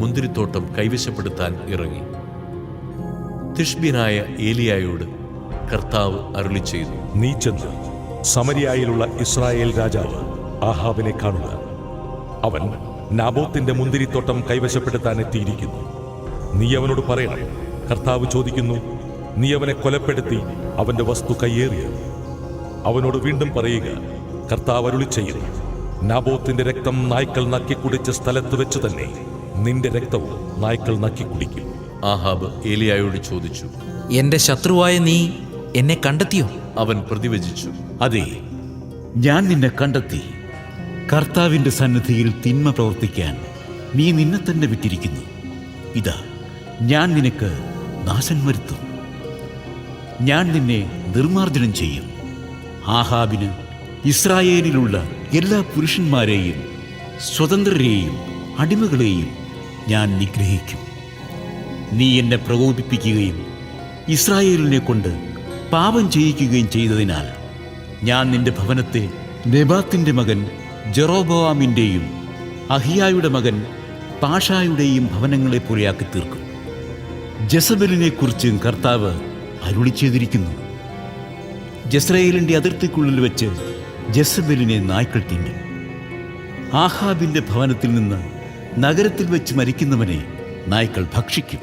മുന്തിരിത്തോട്ടം കൈവശപ്പെടുത്താൻ ഇറങ്ങി. തിഷ്ബിനായ ഏലിയായോട് കർത്താവ് അരുളി ചെയ്തു, നീ ചെന്ന് സമരിയായിലുള്ള ഇസ്രായേൽ രാജാവ് ആഹാബിനെ കാണുക. അവൻ നാബോത്തിന്റെ മുന്തിരിത്തോട്ടം കൈവശപ്പെടുത്താൻ എത്തിയിരിക്കുന്നു. നീ അവനോട് പറയണം, കർത്താവ് ചോദിക്കുന്നു, നീ അവനെ കൊലപ്പെടുത്തി അവന്റെ വസ്തു കയ്യേറിയത്. അവനോട് വീണ്ടും പറയുക, കർത്താവ് അരുളി ചെയ്യുന്നു, നാബോത്തിന്റെ രക്തം നായ്ക്കൾ നക്കിക്കുടിച്ച സ്ഥലത്ത് വെച്ച് തന്നെ നിന്റെ രക്തവും നായ്ക്കൾ നക്കിക്കുടിക്കും. ആഹാബ് ഏലിയായോട് ചോദിച്ചു, എന്റെ ശത്രുവായ നീ എന്നെ കണ്ടെത്തിയോ? അവൻ പ്രതിവചിച്ചു, അതെ, ഞാൻ നിന്നെ കണ്ടെത്തി. കർത്താവിൻ്റെ സന്നിധിയിൽ തിന്മ പ്രവർത്തിക്കാൻ നീ നിന്നെ തന്നെ വിട്ടിരിക്കുന്നു. ഇതാ, ഞാൻ നിനക്ക് നാശം വരുത്തും. ഞാൻ നിന്നെ നിർമ്മാർജ്ജനം ചെയ്യും. ആഹാബിന് ഇസ്രായേലിലുള്ള എല്ലാ പുരുഷന്മാരെയും സ്വതന്ത്രരെയും അടിമകളെയും ഞാൻ നിഗ്രഹിക്കും. നീ എന്നെ പ്രകോപിപ്പിക്കുകയും ഇസ്രായേലിനെ കൊണ്ട് പാപം ചെയ്യിക്കുകയും ചെയ്തതിനാൽ ഞാൻ നിന്റെ ഭവനത്തെ നെബാത്തിന്റെ മകൻ ജെറോബോവാമിൻ്റെയും അഹിയായുടെ മകൻ പാഷായുടെയും ഭവനങ്ങളെ പോലെയാക്കി തീർക്കും. ജെസബലിനെ കുറിച്ചും കർത്താവ് അരുളി ചെയ്തിരിക്കുന്നു, ജസ്രയേലിൻ്റെ അതിർത്തിക്കുള്ളിൽ വെച്ച് ജെസബലിനെ നായ്ക്കൾ തിന്നും. ആഹാബിൻ്റെ ഭവനത്തിൽ നിന്ന് നഗരത്തിൽ വെച്ച് മരിക്കുന്നവനെ നായ്ക്കൾ ഭക്ഷിക്കും.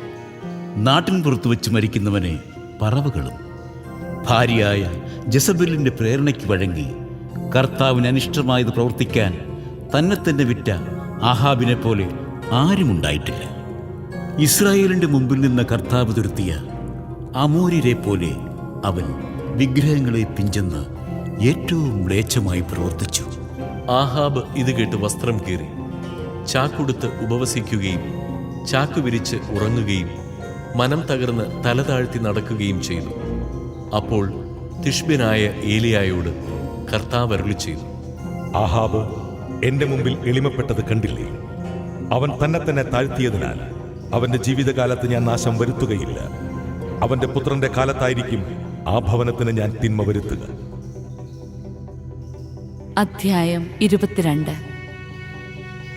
നാട്ടിൻ പുറത്ത് വെച്ച് മരിക്കുന്നവനെ പറവകളും. ഭാര്യയായ ജെസബലിൻ്റെ പ്രേരണയ്ക്ക് വഴങ്ങി കർത്താവിന് അനിഷ്ടമായത് പ്രവർത്തിക്കാൻ തന്നെ തന്നെ വിറ്റ ആഹാബിനെ പോലെ ആരുമുണ്ടായിട്ടില്ല. ഇസ്രായേലിൻ്റെ മുമ്പിൽ നിന്ന് കർത്താവ് തുരത്തിയ അമോര്യരെ പോലെ അവൻ വിഗ്രഹങ്ങളെ പിഞ്ചെന്ന് ഏറ്റവും മ്ലേച്ഛമായി പ്രവർത്തിച്ചു. ആഹാബ് ഇത് കേട്ട് വസ്ത്രം കീറി ചാക്കുടുത്ത് ഉപവസിക്കുകയും ചാക്കു വിരിച്ച് ഉറങ്ങുകയും മനം തകർന്ന് തല താഴ്ത്തി നടക്കുകയും ചെയ്തു. അപ്പോൾ തിഷ്ബ്യനായ ഏലിയായോട് കർത്താവ് അരുളി ചെയ്തു, ആഹാബ് എന്റെ മുമ്പിൽ എളിമപ്പെട്ടത് കണ്ടില്ലേ? അവൻ തന്നെ തന്നെ താഴ്ത്തിയതിനാൽ അവന്റെ ജീവിതകാലത്ത് ഞാൻ നാശം വരുത്തുകയില്ല. അവന്റെ പുത്രന്റെ കാലത്തായിരിക്കും ആ ഭവനത്തിന് ഞാൻ തിന്മ വരുത്തുക. അധ്യായം 22.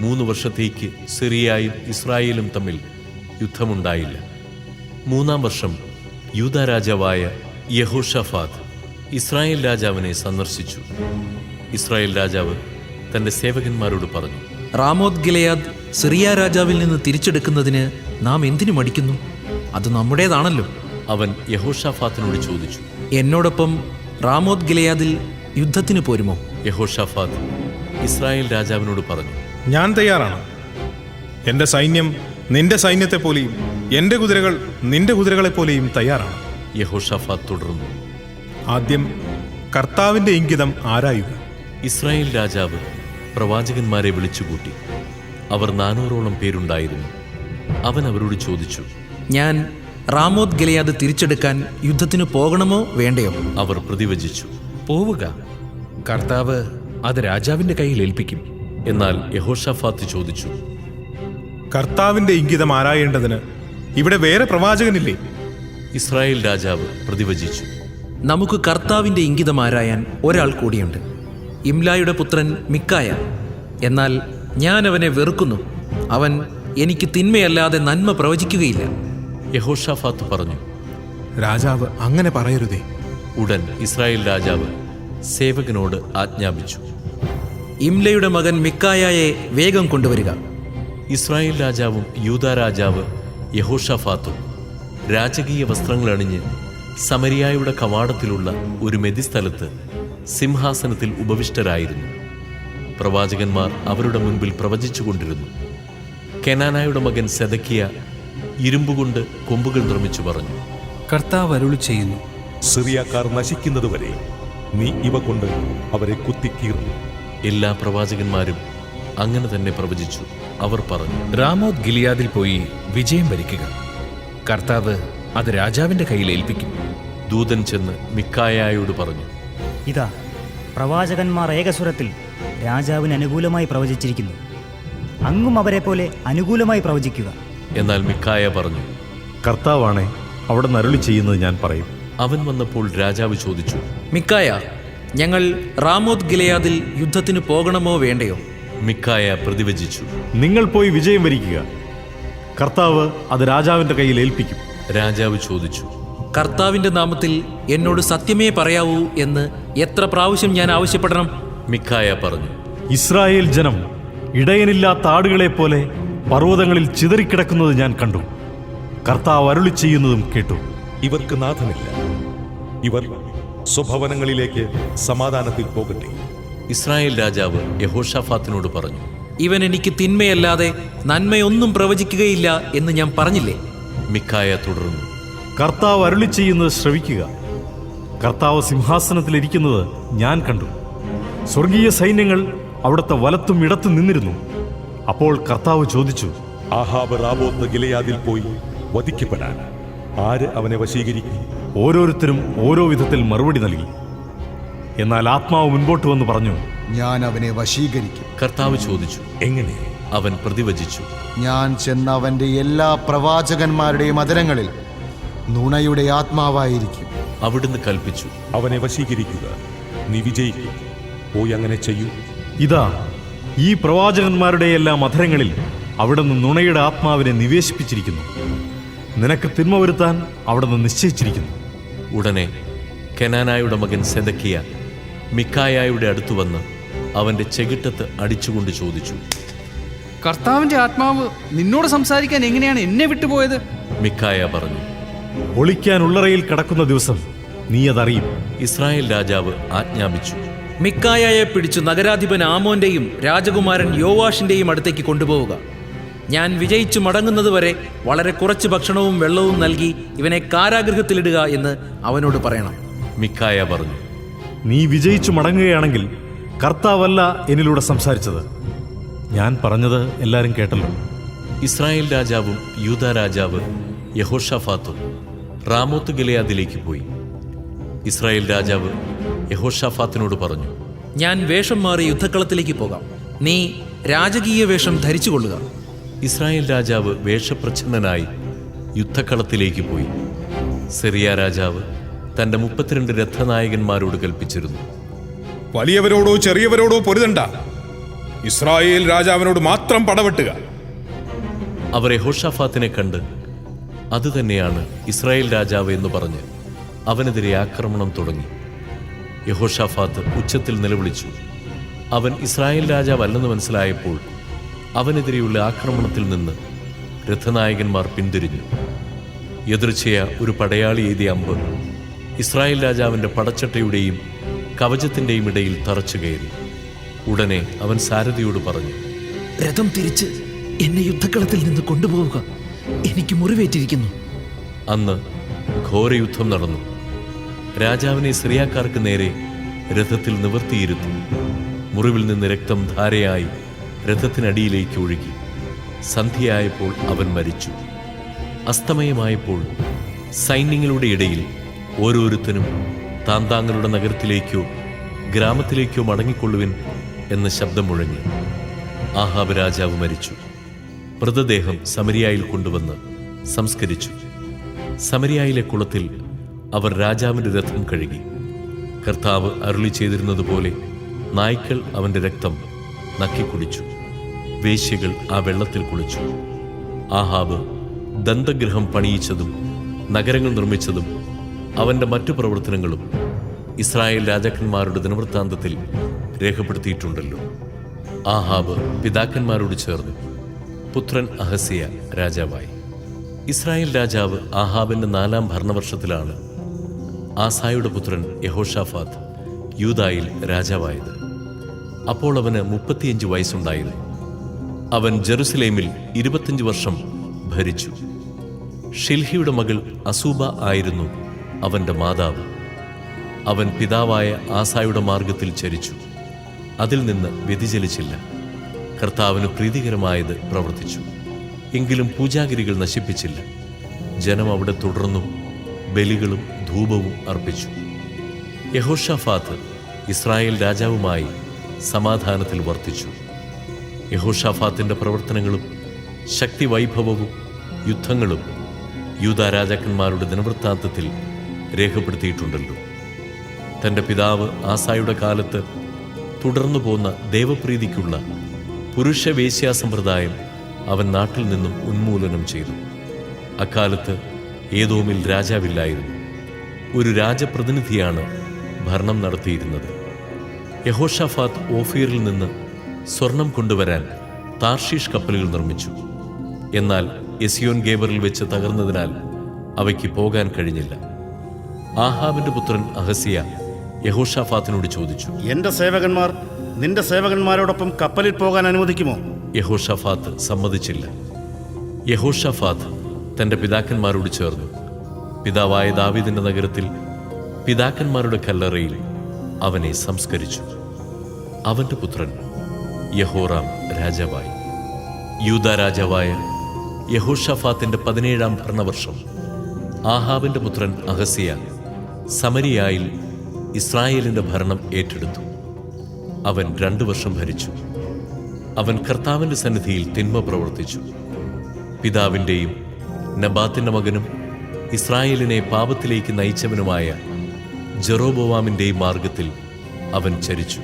3 വർഷത്തേക്ക് സിറിയയും ഇസ്രായേലും തമ്മിൽ യുദ്ധമുണ്ടായില്ല. 3-ാം വർഷം യൂദാ രാജാവായ യഹോഷാഫാത്ത് ഇസ്രായേൽ രാജാവിനെ സന്ദർശിച്ചു. ഇസ്രായേൽ രാജാവ് തന്റെ സേവകന്മാരോട് പറഞ്ഞു, റാമോത്ത് ഗിലെയാദ് സിറിയ രാജാവിൽ നിന്ന് തിരിച്ചെടുക്കുന്നതിന് നാം എന്തിനു മടിക്കുന്നു? അത് നമ്മുടേതാണല്ലോ. അവൻ യഹോഷാഫാത്തിനോട് ചോദിച്ചു, എന്നോടൊപ്പം റാമോത്ത് ഗിലെയാദിൽ യുദ്ധത്തിന് പോരുമോ? യഹോഷാഫാത്ത് ഇസ്രായേൽ രാജാവിനോട് പറഞ്ഞു, ഞാൻ തയ്യാറാണ്. എൻ്റെ സൈന്യം നിന്റെ സൈന്യത്തെ പോലെയും എൻ്റെ കുതിരകൾ നിന്റെ കുതിരകളെപ്പോലെയും തയ്യാറാണ്. യഹോഷാഫാത്ത് തുടർന്നു, ആദ്യം കർത്താവിൻ്റെ ഇംഗിതം ആരായുക. ഇസ്രായേൽ രാജാവ് പ്രവാചകന്മാരെ വിളിച്ചുകൂട്ടി. അവർ 400ഓളം പേരുണ്ടായിരുന്നു. അവൻ അവരോട് ചോദിച്ചു, ഞാൻ റാമോത്ത് ഗിലെയാദ് തിരിച്ചെടുക്കാൻ യുദ്ധത്തിന് പോകണമോ വേണ്ടയോ? അവർ പ്രതിവചിച്ചു, പോവുക, കർത്താവ് അത് രാജാവിൻ്റെ കയ്യിൽ ഏൽപ്പിക്കും. എന്നാൽ യഹോഷാഫാത്ത് ചോദിച്ചു, കർത്താവിൻ്റെ ഇംഗിതം ആരായേണ്ടതിന് ഇവിടെ വേറെ പ്രവാചകനില്ലേ? ഇസ്രായേൽ രാജാവ് പ്രതിവചിച്ചു, നമുക്ക് കർത്താവിൻ്റെ ഇംഗിതം ആരായാൻ ഒരാൾ കൂടിയുണ്ട്, ഇംലായുടെ പുത്രൻ മിക്കായ. എന്നാൽ ഞാൻ അവനെ വെറുക്കുന്നു. അവൻ എനിക്ക് തിന്മയല്ലാതെ നന്മ പ്രവചിക്കുകയില്ല. യഹോഷാഫാത്ത് പറഞ്ഞു, രാജാവ് അങ്ങനെ പറയരുതേ. ഉടൻ ഇസ്രായേൽ രാജാവ് സേവകനോട് ആജ്ഞാപിച്ചു, ഇംലയുടെ മകൻ മിക്കായയെ വേഗം കൊണ്ടുവരിക. ഇസ്രായേൽ രാജാവും യൂദാ രാജാവ് യഹോഷാഫാത്തും രാജകീയ വസ്ത്രങ്ങളണിഞ്ഞ് സമരിയായുടെ കവാടത്തിലുള്ള ഒരു മെതിസ്ഥലത്ത് സിംഹാസനത്തിൽ ഉപവിഷ്ടരായിരുന്നു. പ്രവാചകന്മാർ അവരുടെ മുൻപിൽ പ്രവചിച്ചുകൊണ്ടിരുന്നു. കെനാനായുടെ മകൻ സെദക്കിയ ഇരുമ്പുകൊണ്ട് കൊമ്പുകൾ നിർമ്മിച്ചു പറഞ്ഞു, കർത്താവ് അരുളി ചെയ്യുന്നു, സിറിയക്കാർ നശിക്കുന്നതുവരെ നീ ഇവ കൊണ്ട് അവരെ കുത്തിക്കീറുന്നു. എല്ലാ പ്രവാചകന്മാരും അങ്ങനെ തന്നെ പ്രവചിച്ചു. അവർ പറഞ്ഞു, റാമോത്ത് ഗിലിയാദിൽ പോയി വിജയം വരിക്കുക, കർത്താവ് അത് രാജാവിൻ്റെ കയ്യിൽ ഏൽപ്പിക്കും. ദൂതൻ ചെന്ന് മിക്കായായോട് പറഞ്ഞു, ഇതാ, പ്രവാചകന്മാർ ഏകസ്വരത്തിൽ രാജാവിന് അനുകൂലമായി പ്രവചിച്ചിരിക്കുന്നു. അങ്ങും അവരെ പോലെ അനുകൂലമായി പ്രവചിക്കുക. എന്നാൽ മിക്കായ പറഞ്ഞു, കർത്താവാണേ അവിടെ നരുളി ചെയ്യുന്നത് ഞാൻ പറയും. അവൻ വന്നപ്പോൾ രാജാവ് ചോദിച്ചു, മിക്കായ, ഞങ്ങൾ റാമോത്ത് ഗിലെയാദിൽ യുദ്ധത്തിന് പോകണമോ വേണ്ടയോ? മിക്കായ പ്രതിവചിച്ചു, നിങ്ങൾ പോയി വിജയം വരിക്കുക, കർത്താവ് അത് രാജാവിൻ്റെ കയ്യിൽ ഏൽപ്പിക്കും. രാജാവ് ചോദിച്ചു, കർത്താവിൻ്റെ നാമത്തിൽ എന്നോട് സത്യമേ പറയാവൂ എന്ന് എത്ര പ്രാവശ്യം ഞാൻ ആവശ്യപ്പെടണം? മിക്കായ പറഞ്ഞു, ഇസ്രായേൽ ജനം ഇടയനില്ലാത്ത ആടുകളെപ്പോലെ പർവ്വതങ്ങളിൽ ചിതറിക്കിടക്കുന്നത് ഞാൻ കണ്ടു. കർത്താവ് അരുളി ചെയ്യുന്നതും കേട്ടു. ഇവർക്ക് നാഥനില്ല. ഇവർ സ്വഭവനങ്ങളിലേക്ക് സമാധാനത്തിൽ പോകട്ടെ. ഇസ്രായേൽ രാജാവ് യഹോഷാഫാത്തിനോട് പറഞ്ഞു, ഇവൻ എനിക്ക് തിന്മയല്ലാതെ നന്മയൊന്നും പ്രവചിക്കുകയില്ല എന്ന് ഞാൻ പറഞ്ഞില്ലേ? മിക്കായ തുടർന്നു, കർത്താവ് അരുളി ചെയ്യുന്നത് ശ്രവിക്കുക. കർത്താവ് സിംഹാസനത്തിലിരിക്കുന്നത് ഞാൻ കണ്ടു. സ്വർഗീയ സൈന്യങ്ങൾ അവിടുത്തെ വലത്തും ഇടത്തും നിന്നിരുന്നു. അപ്പോൾ കർത്താവ് ചോദിച്ചു, ആഹാബ് റാബോത്ത് ഗിലെയാദിൽ പോയി വധിക്കപ്പെടാൻ ആര് അവനെ വശീകരിക്കും? ഓരോരുത്തരും ഓരോ വിധത്തിൽ മറുപടി നൽകി. എന്നാൽ ആത്മാവ് മുൻപോട്ട് വന്ന് പറഞ്ഞു, ഞാൻ അവനെ വശീകരിക്കും. കർത്താവ് ചോദിച്ചു, എങ്ങനെ? അവൻ പ്രതിവചിച്ചു, ഞാൻ ചെന്ന അവന്റെ എല്ലാ പ്രവാചകന്മാരുടെയും അധരങ്ങളിൽ നുണയുടെ ആത്മാവായിരിക്കും. അവിടുന്ന് കൽപ്പിച്ചു, അവനെ വശീകരിക്കുക, നീ വിജയിക്കും. പോയി അങ്ങനെ ചെയ്യൂ. ഇതാ ഈ പ്രവാചകന്മാരുടെ എല്ലാം അധരങ്ങളിൽ അവിടുന്ന് നുണയുടെ ആത്മാവിനെ നിവേശിപ്പിച്ചിരിക്കുന്നു. നിനക്ക് തിന്മ വരുത്താൻ അവിടുന്ന് നിശ്ചയിച്ചിരിക്കുന്നു. ഉടനെ കെനാനായുടെ മകൻ സെദക്കിയ മിക്കായായുടെ അടുത്തു വന്ന് അവന്റെ ചെകിട്ടത്ത് അടിച്ചുകൊണ്ട് ചോദിച്ചു, കർത്താവിന്റെ ആത്മാവ് നിന്നോട് സംസാരിക്കാൻ എങ്ങനെയാണ് എന്നെ വിട്ടുപോയത്? മിക്കായ പറഞ്ഞു, ഒളിക്കാൻ ഉള്ളറയിൽ കിടക്കുന്ന ദിവസം നീ അതറിയും. ഇസ്രായേൽ രാജാവ് ആജ്ഞാപിച്ചു, മിക്കായയെ പിടിച്ചു നഗരാധിപൻ ആമോന്റെയും രാജകുമാരൻ യോവാഷിന്റെയും അടുത്തേക്ക് കൊണ്ടുപോവുക. ഞാൻ വിജയിച്ചു മടങ്ങുന്നതുവരെ വളരെ കുറച്ച് ഭക്ഷണവും വെള്ളവും നൽകി ഇവനെ കാരാഗൃഹത്തിലിടുക എന്ന് അവനോട് പറയണം. മിക്കായ പറഞ്ഞു, നീ വിജയിച്ചു മടങ്ങുകയാണെങ്കിൽ കർത്താവല്ല എന്നിലൂടെ സംസാരിച്ചത്. ഞാൻ പറഞ്ഞത് എല്ലാവരും കേട്ടല്ലോ. ഇസ്രായേൽ രാജാവും യൂദാ രാജാവ് യഹോഷാഫാത്തും റാമോത്ത് ഗിലെയാദിലേക്ക് പോയി. ഇസ്രായേൽ രാജാവ് യഹോഷാഫാത്തിനോട് പറഞ്ഞു, ഞാൻ വേഷം മാറി യുദ്ധക്കളത്തിലേക്ക് പോകാം. നീ രാജകീയ വേഷം ധരിച്ചുകൊള്ളുക. ഇസ്രായേൽ രാജാവ് വേഷപ്രച്ഛന്നനായി യുദ്ധക്കളത്തിലേക്ക് പോയി. സിറിയ രാജാവ് തന്റെ 32 രഥനായകന്മാരോട് കൽപ്പിച്ചിരുന്നു, വലിയവരോടോ ചെറിയവരോടോ പൊരുതണ്ട, ഇസ്രായേൽ രാജാവിനോട് മാത്രം പടവെട്ടുക. അവർ യഹോഷാഫാത്തിനെ കണ്ട് അതുതന്നെയാണ് ഇസ്രായേൽ രാജാവ് എന്ന് പറഞ്ഞ് അവനെതിരെ ആക്രമണം തുടങ്ങി. യഹോഷാഫാത്ത് ഉച്ചത്തിൽ നിലവിളിച്ചു. അവൻ ഇസ്രായേൽ രാജാവല്ലെന്ന് മനസ്സിലായപ്പോൾ അവനെതിരെയുള്ള ആക്രമണത്തിൽ നിന്ന് രഥനായകന്മാർ പിന്തിരിഞ്ഞു. എതിർച്ചയ ഒരു പടയാളി എഴുതിയ അമ്പ് ഇസ്രായേൽ രാജാവിൻ്റെ പടച്ചട്ടയുടെയും കവചത്തിൻ്റെയും ഇടയിൽ തറച്ചു കയറി. ഉടനെ അവൻ സാരഥിയോട് പറഞ്ഞു, രഥം തിരിച്ച് എന്നെ യുദ്ധക്കളത്തിൽ നിന്ന് കൊണ്ടുപോവുക, എനിക്ക് മുറിവേറ്റിരിക്കുന്നു. അന്ന് ഘോരയുദ്ധം നടന്നു. രാജാവിനെ സിറിയാക്കാർക്ക് നേരെ രഥത്തിൽ നിവർത്തിയിരുത്തി. മുറിവിൽ നിന്ന് രക്തം ധാരയായി രഥത്തിനടിയിലേക്ക് ഒഴുകി. സന്ധ്യയായപ്പോൾ അവൻ മരിച്ചു. അസ്തമയമായപ്പോൾ സൈന്യങ്ങളുടെ ഇടയിൽ ഓരോരുത്തരും താന്താങ്ങളുടെ നഗരത്തിലേക്കോ ഗ്രാമത്തിലേക്കോ മടങ്ങിക്കൊള്ളുവിൻ എന്ന ശബ്ദം മുഴങ്ങി. ആഹാബ് രാജാവ് മരിച്ചു. മൃതദേഹം സമരിയായിൽ കൊണ്ടുവന്ന് സംസ്കരിച്ചു. സമരിയായിലെ കുളത്തിൽ അവർ രാജാവിൻ്റെ രഥം കഴുകി. കർത്താവ് അരുളി ചെയ്തിരുന്നതുപോലെ നായ്ക്കൾ അവൻ്റെ രക്തം നക്കിക്കുടിച്ചു. വേശ്യകൾ ആ വെള്ളത്തിൽ കുളിച്ചു. ആഹാബ് ദന്തഗൃഹം പണിയിച്ചതും നഗരങ്ങൾ നിർമ്മിച്ചതും അവൻ്റെ മറ്റു പ്രവർത്തനങ്ങളും ഇസ്രായേൽ രാജാക്കന്മാരുടെ ദിനവൃത്താന്തത്തിൽ രേഖപ്പെടുത്തിയിട്ടുണ്ടല്ലോ. ആഹാബ് പിതാക്കന്മാരോട് ചേർന്നു പുത്രൻ അഹസ്യ രാജാവായി. ഇസ്രായേൽ രാജാവ് ആഹാബിൻ്റെ 4-ാം ഭരണവർഷത്തിലാണ് ആസായുടെ പുത്രൻ യഹോഷാഫാത്ത് യൂദായിൽ രാജാവായത്. അപ്പോൾ അവന് 35 വയസ്സുണ്ടായിരുന്നു. അവൻ ജെറുസലേമിൽ 25 വർഷം ഭരിച്ചു. ഷിൽഹിയുടെ മകൾ അസൂബ ആയിരുന്നു അവൻ്റെ മാതാവ്. അവൻ പിതാവായ ആസായുടെ മാർഗത്തിൽ ചരിച്ചു, അതിൽ നിന്ന് വ്യതിചലിച്ചില്ല. കർത്താവിന് പ്രീതികരമായത് പ്രവർത്തിച്ചു, എങ്കിലും പൂജാഗിരികൾ നശിപ്പിച്ചില്ല. ജനം അവിടെ തുടർന്നു ബലികളും ധൂപവും അർപ്പിച്ചു. യഹോഷാഫാത്ത് ഇസ്രായേൽ രാജാവുമായി സമാധാനത്തിൽ വർത്തിച്ചു. യഹോഷാഫാത്തിൻ്റെ പ്രവർത്തനങ്ങളും ശക്തി വൈഭവവും യുദ്ധങ്ങളും യൂദാ രാജാക്കന്മാരുടെ ദിനവൃത്താന്തത്തിൽ രേഖപ്പെടുത്തിയിട്ടുണ്ടല്ലോ. തൻ്റെ പിതാവ് ആസായുടെ കാലത്ത് തുടർന്നു പോന്ന ദേവപ്രീതിക്കുള്ള പുരുഷവേശ്യാസമ്പ്രദായം അവൻ നാട്ടിൽ നിന്നും ഉന്മൂലനം ചെയ്തു. അക്കാലത്ത് ഏദോമിൽ രാജാവില്ലായിരുന്നു. ഒരു രാജപ്രതിനിധിയാണ് ഭരണം നടത്തിയിരുന്നത്. യഹോഷാഫാത്ത് ഓഫീറിൽ നിന്ന് സ്വർണം കൊണ്ടുവരാൻ താർഷീഷ് കപ്പലുകൾ നിർമ്മിച്ചു. എന്നാൽ എസിയോൻ ഗേബറിൽ വെച്ച് തകർന്നതിനാൽ അവയ്ക്ക് പോകാൻ കഴിഞ്ഞില്ല. ആഹാബിന്റെ പുത്രൻ അഹസ്യ യഹോഷാഫാത്തിനോട് ചോദിച്ചു, എന്റെ സേവകന്മാർ നിന്റെ സേവകന്മാരോടൊപ്പം കപ്പലിൽ പോകാൻ അനുവദിക്കുമോ? യഹോഷാഫാത്ത് സമ്മതിച്ചില്ല. യഹോഷാഫാത്ത് തൻ്റെ പിതാക്കന്മാരോട് ചേർന്നു. പിതാവായ ദാവീദിന്റെ നഗരത്തിൽ പിതാക്കന്മാരുടെ കല്ലറയിൽ അവനെ സംസ്കരിച്ചു. അവന്റെ പുത്രൻ യഹോറാം രാജാവായി. യൂദാ രാജാവായ യഹോഷാഫാത്തിന്റെ 17-ാം ഭരണവർഷം ആഹാബിന്റെ പുത്രൻ അഹസിയ സമരിയായിൽ ഇസ്രായേലിന്റെ ഭരണം ഏറ്റെടുത്തു. അവൻ 2 വർഷം ഭരിച്ചു. അവൻ കർത്താവിന്റെ സന്നിധിയിൽ തിന്മ പ്രവർത്തിച്ചു. പിതാവിൻ്റെയും നബാത്തിന്റെ മകനും ഇസ്രായേലിനെ പാപത്തിലേക്ക് നയിച്ചവനുമായ ജെറോബോവാമിൻ്റെയും മാർഗത്തിൽ അവൻ ചരിച്ചു.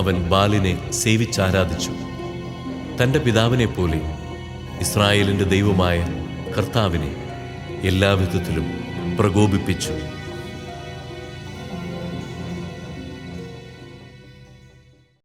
അവൻ ബാലിനെ സേവിച്ചാരാധിച്ചു. തൻ്റെ പിതാവിനെ പോലെ ഇസ്രായേലിൻ്റെ ദൈവമായ കർത്താവിനെ എല്ലാവിധത്തിലും പ്രകോപിപ്പിച്ചു.